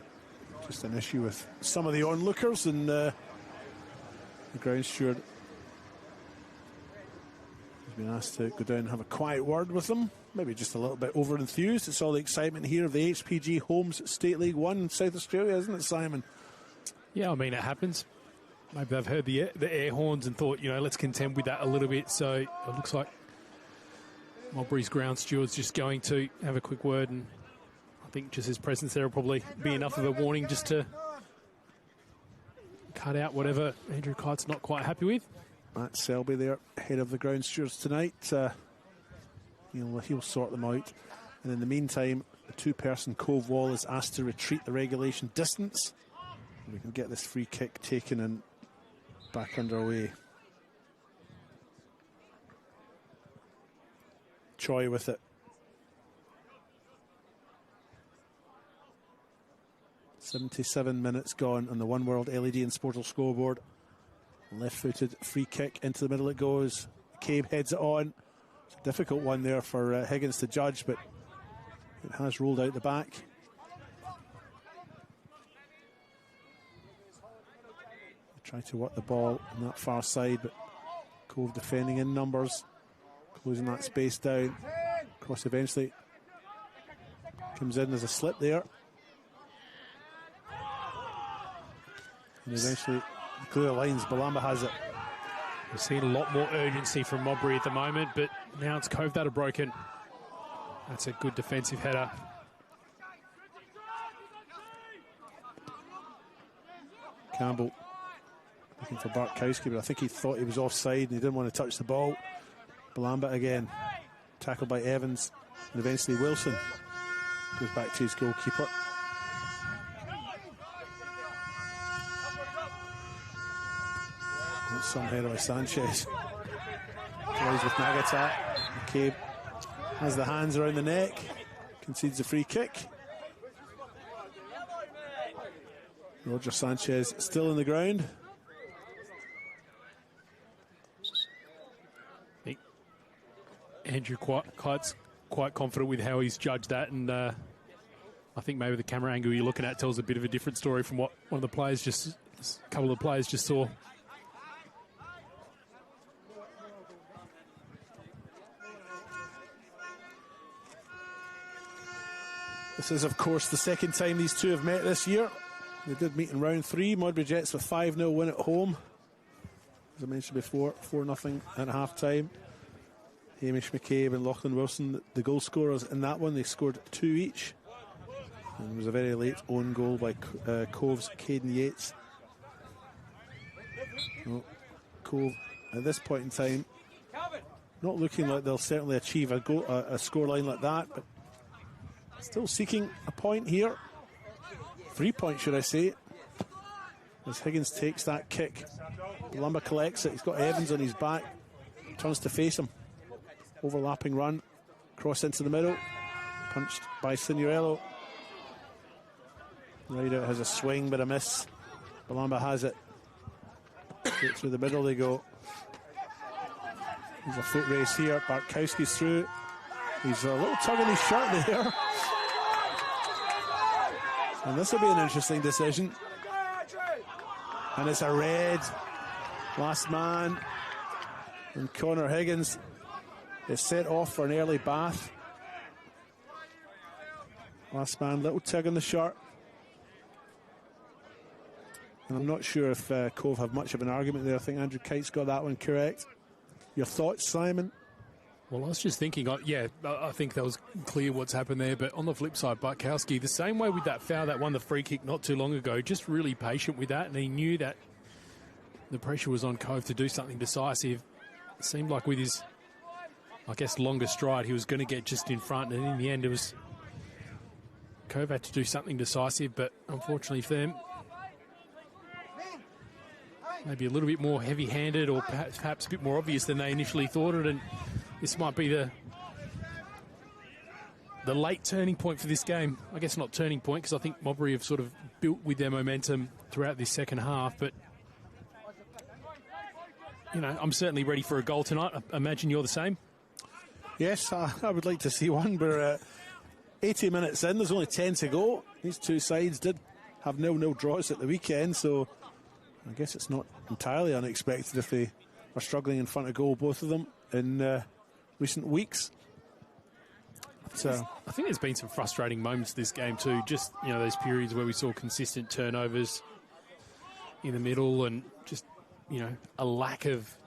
just an issue with some of the onlookers, and the ground steward has been asked to go down and have a quiet word with them. Maybe just a little bit over enthused. It's all the excitement here of the HPG Homes State League 1 in South Australia, isn't it, Simon? Yeah, I mean, it happens. Maybe they've heard the air horns and thought, let's contend with that a little bit. So it looks like Modbury's ground steward's just going to have a quick word, and I think just his presence there will probably be enough of a warning just to cut out whatever Andrew Kite's not quite happy with. Matt Selby there, head of the ground stewards tonight. He'll sort them out. And in the meantime, the two-person Cove wall is asked to retreat the regulation distance. We can get this free kick taken and back underway. Choi with it. 77 minutes gone on the One World LED and Sportal scoreboard. Left-footed free kick into the middle it goes. McCabe heads it on. It's a difficult one there for Higgins to judge, but it has rolled out the back. Try to work the ball on that far side, but Cove defending in numbers, closing that space down. Cross eventually comes in, there's a slip there. And eventually clear lines, Balamba has it. We're seeing a lot more urgency from Modbury at the moment, but now it's Cove that are broken. That's a good defensive header. Campbell looking for Bartkowski, but I think he thought he was offside and he didn't want to touch the ball. Balamba again, tackled by Evans, and eventually Wilson goes back to his goalkeeper. Some header by Sanchez. Plays with Nagata. McCabe has the hands around the neck, concedes a free kick. Roger Sanchez still in the ground. I think Andrew Kite's quite confident with how he's judged that, and I think maybe the camera angle you're looking at tells a bit of a different story from what a couple of the players just saw. This is, of course, the second time these two have met this year. They did meet in round 3. Modbury Jets with 5-0 win at home. As I mentioned before, 4-0 at half-time. Hamish McCabe and Lachlan Wilson, the goal scorers in that one. They scored 2 each. And it was a very late own goal by Cove's Caden Yates. Well, Cove, at this point in time, not looking like they'll certainly achieve a scoreline like that, but still seeking a point here. 3 points, should I say. As Higgins takes that kick. Lumba collects it. He's got Evans on his back. Turns to face him. Overlapping run. Cross into the middle. Punched by Signorello. Ryder has a swing, but a miss. Balamba has it. Straight through the middle they go. There's a foot race here. Bartkowski's through. He's a little tug in his shirt there. And this will be an interesting decision. And it's a red. Last man And Connor Higgins is set off for an early bath. Last man, little tug on the shirt. And I'm not sure if Cove have much of an argument there. I think Andrew Kite's got that one correct. Your thoughts, Simon? Well, I was just thinking, I think that was clear what's happened there. But on the flip side, Bartkowski, the same way with that foul that won the free kick not too long ago, just really patient with that. And he knew that the pressure was on Cove to do something decisive. It seemed like with his, I guess, longer stride, he was going to get just in front. And in the end, it was Cove had to do something decisive. But unfortunately for them, maybe a little bit more heavy-handed or perhaps a bit more obvious than they initially thought it. And this might be the late turning point for this game. I guess not turning point, because I think Modbury have sort of built with their momentum throughout this second half. But, you know, I'm certainly ready for a goal tonight. I imagine you're the same. Yes, I would like to see one. We're 80 minutes in. There's only 10 to go. These two sides did have 0-0 draws at the weekend, so I guess it's not entirely unexpected if they are struggling in front of goal, both of them, in recent weeks. So I think there's been some frustrating moments this game too. Just, you know, those periods where we saw consistent turnovers in the middle and just, you know, a lack of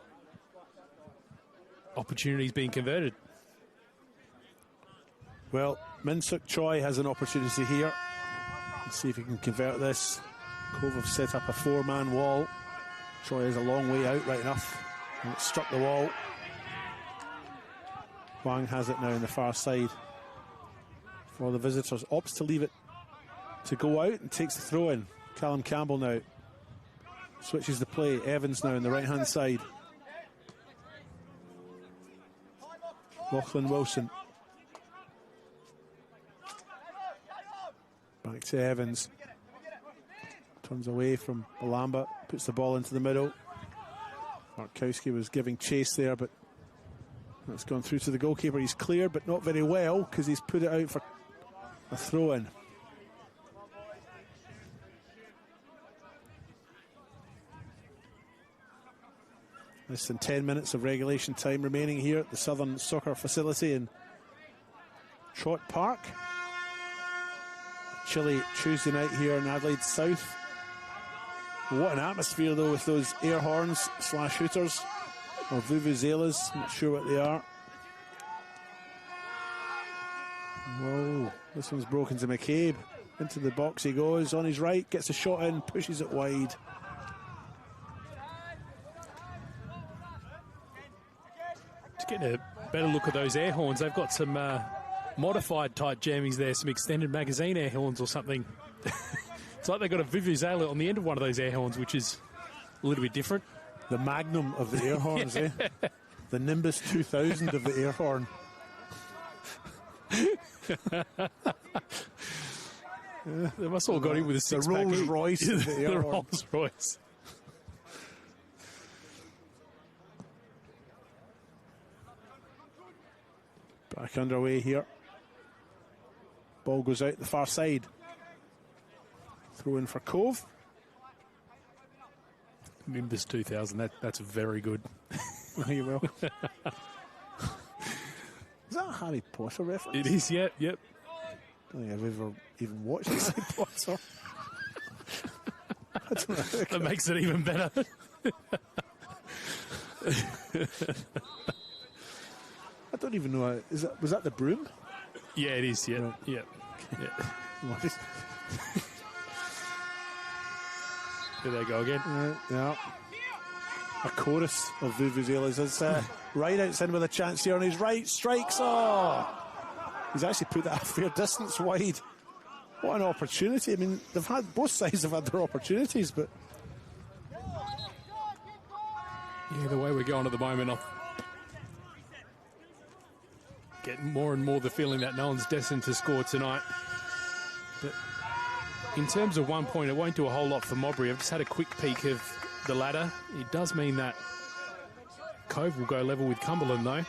opportunities being converted. Well, Min-Suk Choi has an opportunity here. Let's see if he can convert this. Cove have set up a four-man wall. Choi is a long way out, right enough. And it struck the wall. Wang has it now on the far side for the visitors. Opts to leave it to go out and takes the throw in. Callum Campbell now switches the play. Evans now on the right-hand side. Lachlan Wilson. Back to Evans. Turns away from Balamba. Puts the ball into the middle. Bartkowski was giving chase there, but that's gone through to the goalkeeper. He's cleared, but not very well, because he's put it out for a throw-in. Less than 10 minutes of regulation time remaining here at the Southern Soccer Facility in Trott Park. Chilly Tuesday night here in Adelaide South. What an atmosphere, though, with those air horns / hooters or vuvuzelas. Not sure what they are. Whoa, this one's broken to McCabe. Into the box he goes, on his right, gets a shot in, pushes it wide. Just getting a better look at those air horns. They've got some modified type jammies there, some extended magazine air horns or something. It's like they've got a vuvuzela on the end of one of those air horns, which is a little bit different. The magnum of the air horns, eh? The Nimbus 2000 of the air horn. They must all got in with a six-pack. The Rolls Royce of the air The horn. Rolls Royce. Back underway here. Ball goes out the far side. Throw in for Cove. Nimbus 2000, that's very good. There you will. Is that a Harry Potter reference? It is, yep. I don't think I've ever even watched Harry Potter. I don't know. That makes it even better. I don't even know. Was that the broom? Yeah, it is, yeah. Right. Yeah. What is- There they go again. Yeah. A chorus of vuvuzelas as right outside with a chance here on his right, strikes. Oh, he's actually put that a fair distance wide. What an opportunity. I mean, both sides have had their opportunities, but Yeah, the way we're going at the moment, I'm getting more and more the feeling that no one's destined to score tonight. But in terms of 1 point, it won't do a whole lot for Modbury. I've just had a quick peek of the ladder. It does mean that Cove will go level with Cumberland, though.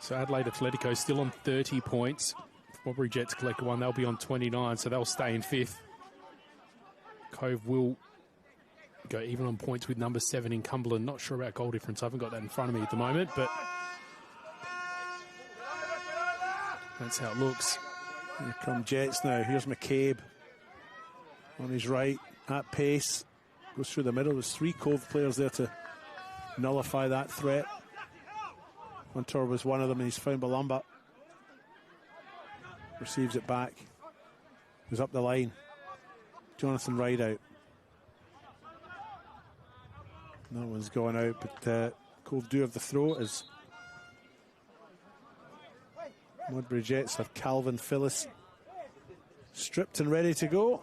So Adelaide Atletico still on 30 points, Modbury Jets collect one, they'll be on 29, so they'll stay in 5th. Cove will go even on points with number 7 in Cumberland. Not sure about goal difference. I haven't got that in front of me at the moment, but that's how it looks. Here come Jets now. Here's McCabe on his right at pace. Goes through the middle. There's 3 Cove players there to nullify that threat. Hunter was one of them, and he's found Balumba. Receives it back. Goes up the line. Jonathan Rideout. That one's going out, but Cove do have the throw as Modbury Jets have Calvin Phillips stripped and ready to go.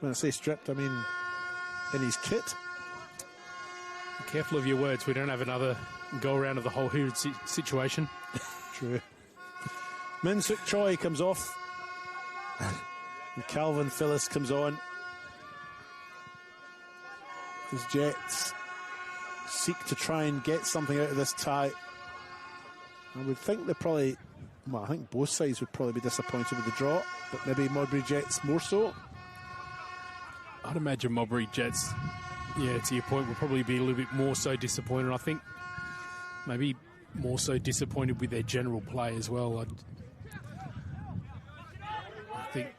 When I say stripped, I mean in his kit. Be careful of your words. We don't have another go around of the whole hooded situation. True. Minsuk Choi comes off. And Calvin Phillips comes on. As Jets seek to try and get something out of this tie. I would think they probably, well, I think both sides would probably be disappointed with the draw, but maybe Modbury Jets more so. I'd imagine Modbury Jets, yeah, to your point, will probably be a little bit more so disappointed. I think maybe more so disappointed with their general play as well. I think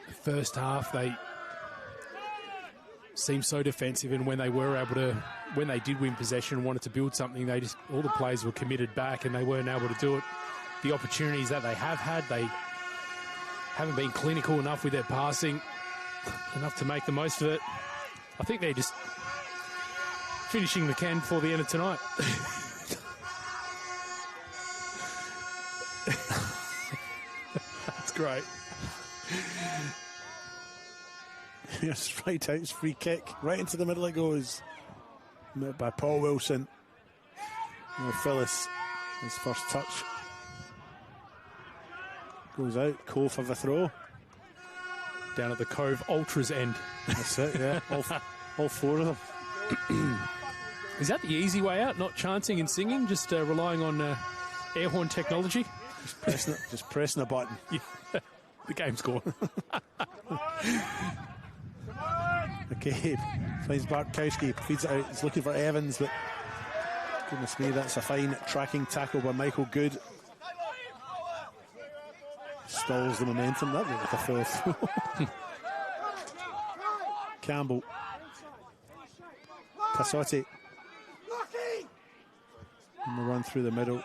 the first half they seemed so defensive, and when they were able to, when they did win possession and wanted to build something, they just, all the players were committed back and they weren't able to do it. The opportunities that they have had, they haven't been clinical enough with their passing, enough to make the most of it. I think they're just finishing the can before the end of tonight. That's great. Yes, right out, free kick. Right into the middle it goes. Met by Paul Wilson. Now Phyllis, his first touch. Goes out. Cove have a throw. Down at the Cove Ultras end. That's it, yeah. all 4 of them. Is that the easy way out? Not chanting and singing, just relying on air horn technology? Just pressing a button. Yeah. The game's gone. McCabe finds Bartkowski, feeds it out. He's looking for Evans, but goodness me, that's a fine tracking tackle by Michael Good. Stalls the momentum. That looked like a full throw. Campbell. Tassotti. And the run through the middle.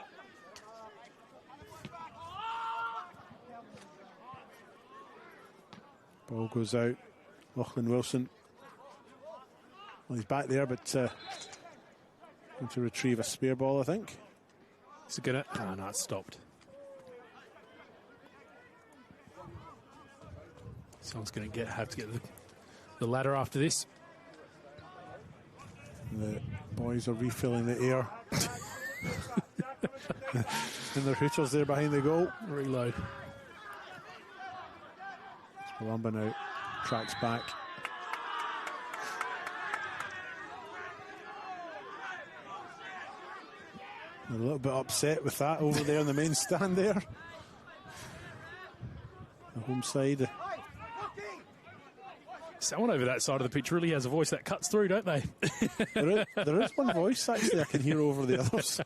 Ball goes out. Lachlan Wilson. Well, he's back there, but going to retrieve a spear ball, I think. Is it going to? Oh, no, it's stopped. Someone's going to have to get the ladder after this. The boys are refilling the air. And the Hooters there behind the goal. Reload. Balumba now tracks back. They're a little bit upset with that over there in the main stand there. The home side. Someone over that side of the pitch really has a voice that cuts through, don't they? There is one voice actually I can hear over the others.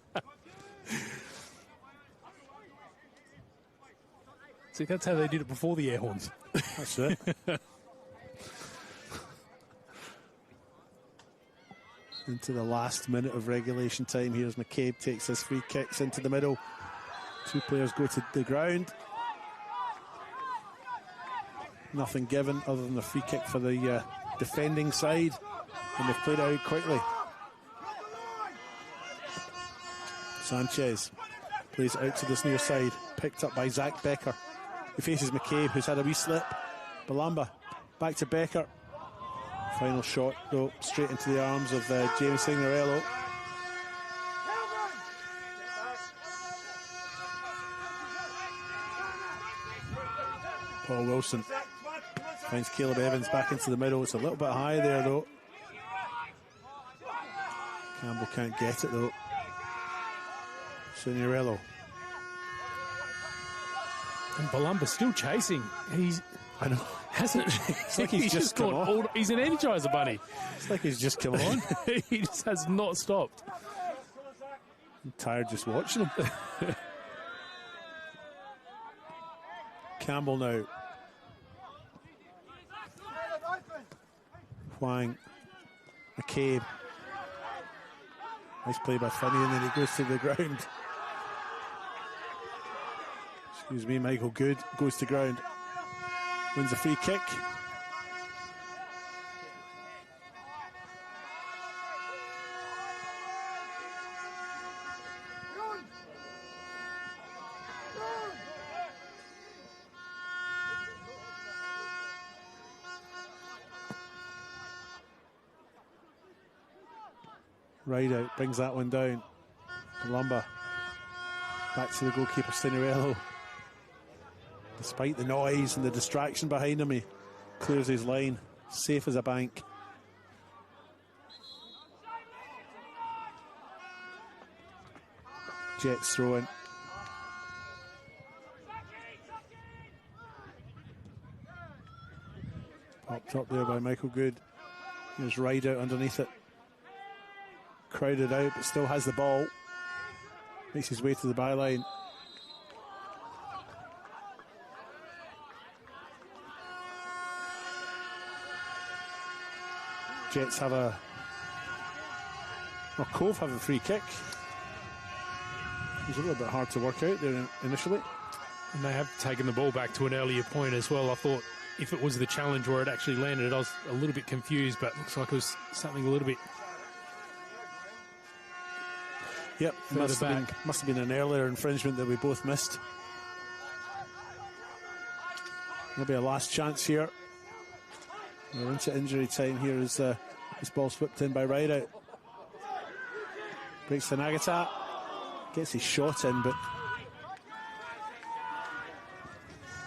See, that's how they did it before the air horns. That's it. Into the last minute of regulation time. Here's McCabe, takes his free kicks into the middle. 2 players go to the ground. Nothing given other than a free kick for the defending side, and they've played it out quickly. Sanchez plays it out to this near side, picked up by Zach Becker. He faces McCabe, who's had a wee slip. Balumba back to Becker. Final shot, though, straight into the arms of James Signorello. Paul Wilson finds Caleb Evans back into the middle. It's a little bit high there, though. Campbell can't get it, though. Signorello. And Balumba's still chasing. I know. Hasn't. It's like he's just come on. He's an Energizer bunny. It's like he's just come on. He just has not stopped. I'm tired just watching him. Campbell now. Huang. McCabe. Nice play by Finney, and then he goes to the ground. Excuse me, Michael Good goes to ground. Wins a free kick. Right out, brings that one down. Columba back to the goalkeeper, Cinerello. Despite the noise and the distraction behind him, he clears his line, safe as a bank. Jets throwing. Popped up there by Michael Good. Here's Rideout underneath it. Crowded out, but still has the ball. Makes his way to the byline. Jets have Cove have a free kick. It was a little bit hard to work out there initially. And they have taken the ball back to an earlier point as well. I thought if it was the challenge where it actually landed, I was a little bit confused, but it looks like it was something a little bit. Yep, must have been an earlier infringement that we both missed. Maybe a last chance here. We're into injury time here as this ball's whipped in by Rideout. Breaks the Nagata. Gets his shot in, but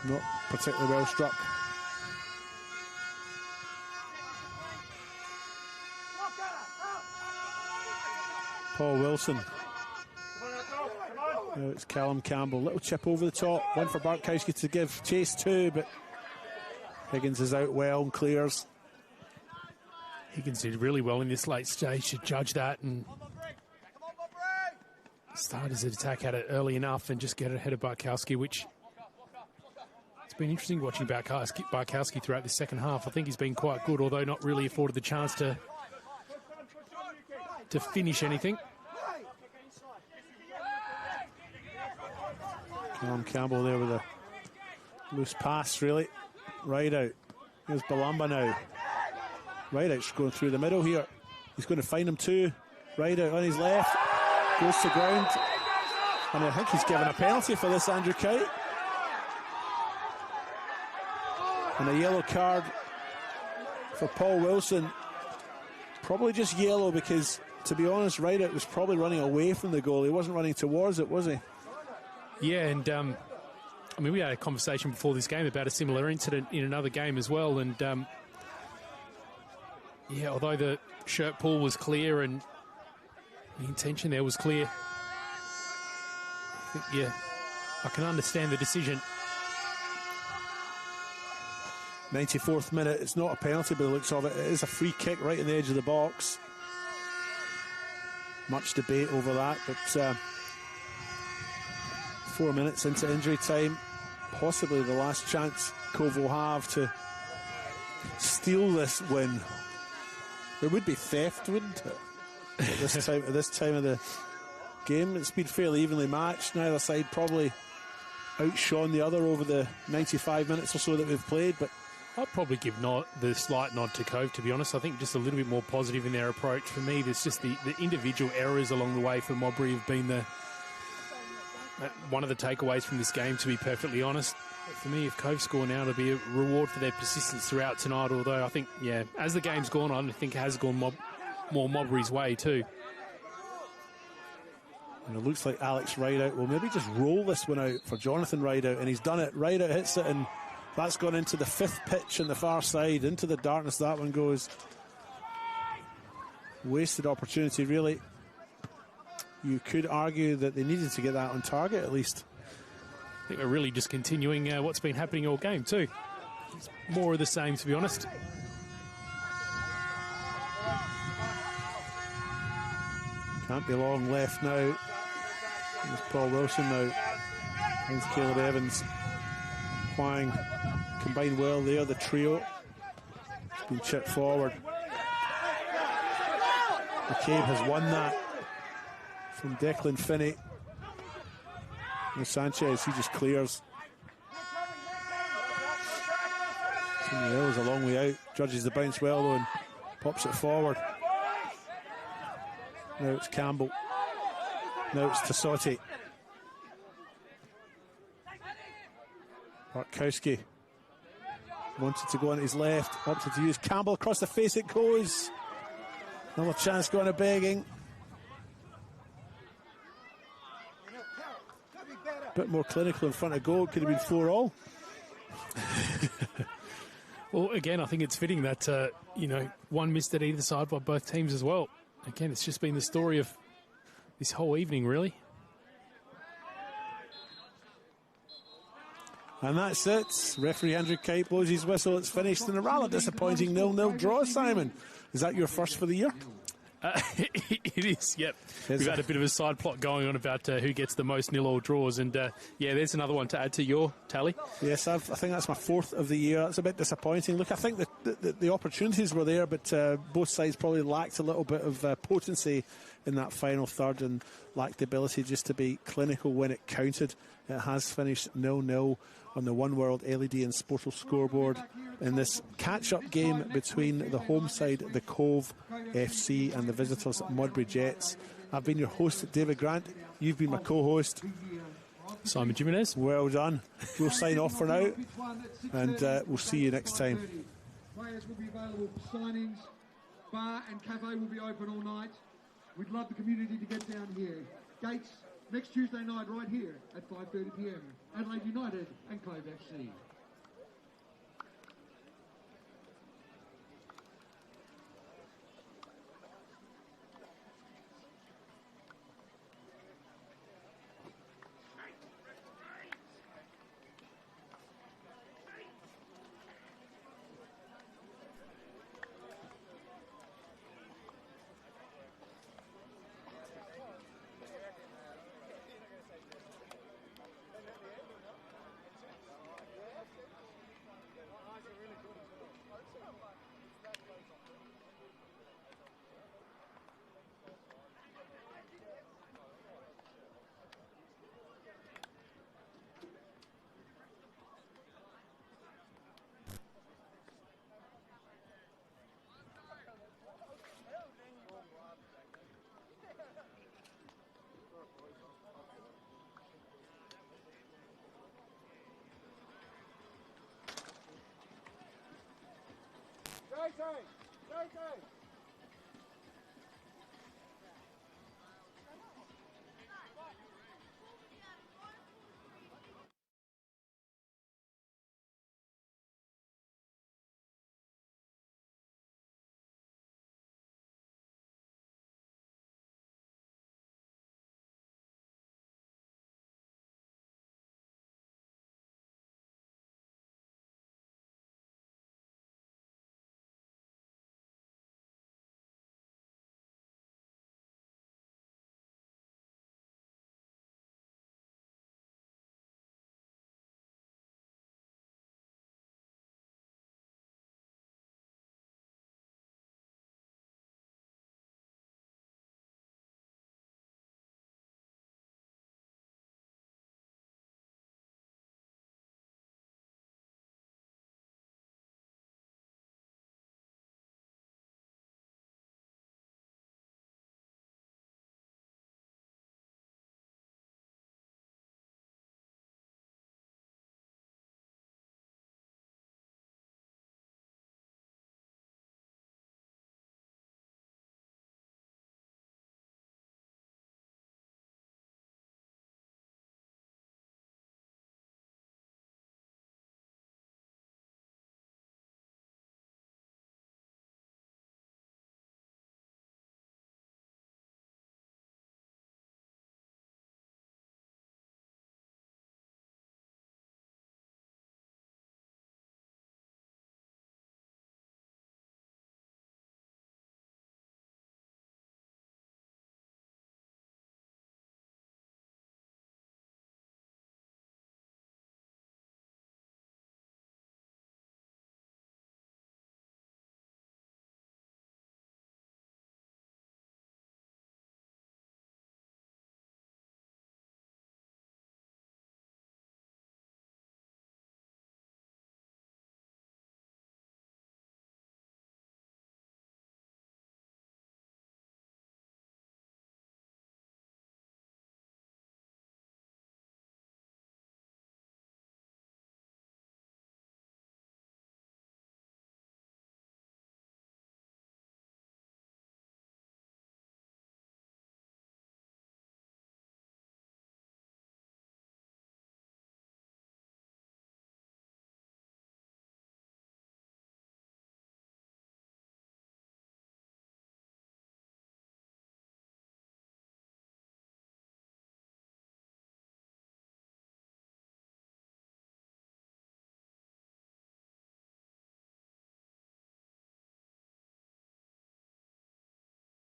not particularly well struck. Paul Wilson. Now it's Callum Campbell. Little chip over the top. One for Bartkowski to give chase to, but Higgins is out well and clears. Higgins did really well in this late stage. Should judge that and start his attack at it early enough and just get ahead of Bartkowski, which it's been interesting watching Bartkowski throughout the second half. I think he's been quite good, although not really afforded the chance to finish anything. Callum Campbell there with a loose pass, really. Rideout. Here's Balumba now. Rideout's going through the middle here. He's going to find him too. Rideout on his left. Goes to ground. And I think he's given a penalty for this, Andrew Kite. And a yellow card for Paul Wilson. Probably just yellow because, to be honest, Rideout was probably running away from the goal. He wasn't running towards it, was he? Yeah, and I mean, we had a conversation before this game about a similar incident in another game as well. And yeah, although the shirt pull was clear and the intention there was clear, I think, yeah, I can understand the decision. 94th minute. It's not a penalty by the looks of it. It is a free kick right in the edge of the box. Much debate over that, but 4 minutes into injury time, possibly the last chance Cove will have to steal this win. There would be theft, wouldn't it? At this time of the game. It's been fairly evenly matched. Neither side probably outshone the other over the 95 minutes or so that we've played, but I'd probably give the slight nod to Cove, to be honest. I think just a little bit more positive in their approach. For me, there's just the individual errors along the way for Modbury have been one of the takeaways from this game, to be perfectly honest. For me, if Cove score now, it'll be a reward for their persistence throughout tonight, although I think, yeah, as the game's gone on, I think it has gone more Modbury's way too. And it looks like Alex Rideout will maybe just roll this one out for Jonathan Rideout, and he's done it. Rideout hits it, and that's gone into the fifth pitch on the far side, into the darkness that one goes. Wasted opportunity, really. You could argue that they needed to get that on target at least. think we're really just continuing what's been happening all game too. It's more of the same, to be honest. Can't be long left now. There's Paul Wilson now. There's Caleb Evans. Huang combined well there, the trio. It's been chipped forward. McCabe has won that from Declan Finney. And Sanchez, he just clears. Hill is a long way out. Judges the bounce well though and pops it forward. Now it's Campbell. Now it's Tassotti. Bartkowski wanted to go on his left, opted to use Campbell across the face. It goes. Another chance going to begging. Bit more clinical in front of goal. Could have been 4-all. Well, again, I think it's fitting that one missed at either side by both teams as well. Again, it's just been the story of this whole evening, really. And that's it. Referee Andrew Kite blows his whistle. It's finished in a rather disappointing 0-0 draw, Simon. Is that your first for the year? It is, yep. We've had a bit of a side plot going on about who gets the most 0-0 draws, and there's another one to add to your tally. Yes, I think that's my fourth of the year. That's a bit disappointing. Look, I think the opportunities were there, but both sides probably lacked a little bit of potency in that final third and lacked the ability just to be clinical when it counted. It has finished 0-0 on the One World LED and Sportal scoreboard in this catch-up game between the home side, the Cove FC, and the visitors, Modbury Jets. I've been your host, David Grant. You've been my co-host, Simon Jimenez. Well done. We'll sign off for now, and we'll see you next time. Players will be available for signings. Bar and cafe will be open all night. We'd love the community to get down here. Gates next Tuesday night right here at 5:30 p.m. Adelaide United and Cove FC. JJ! JJ!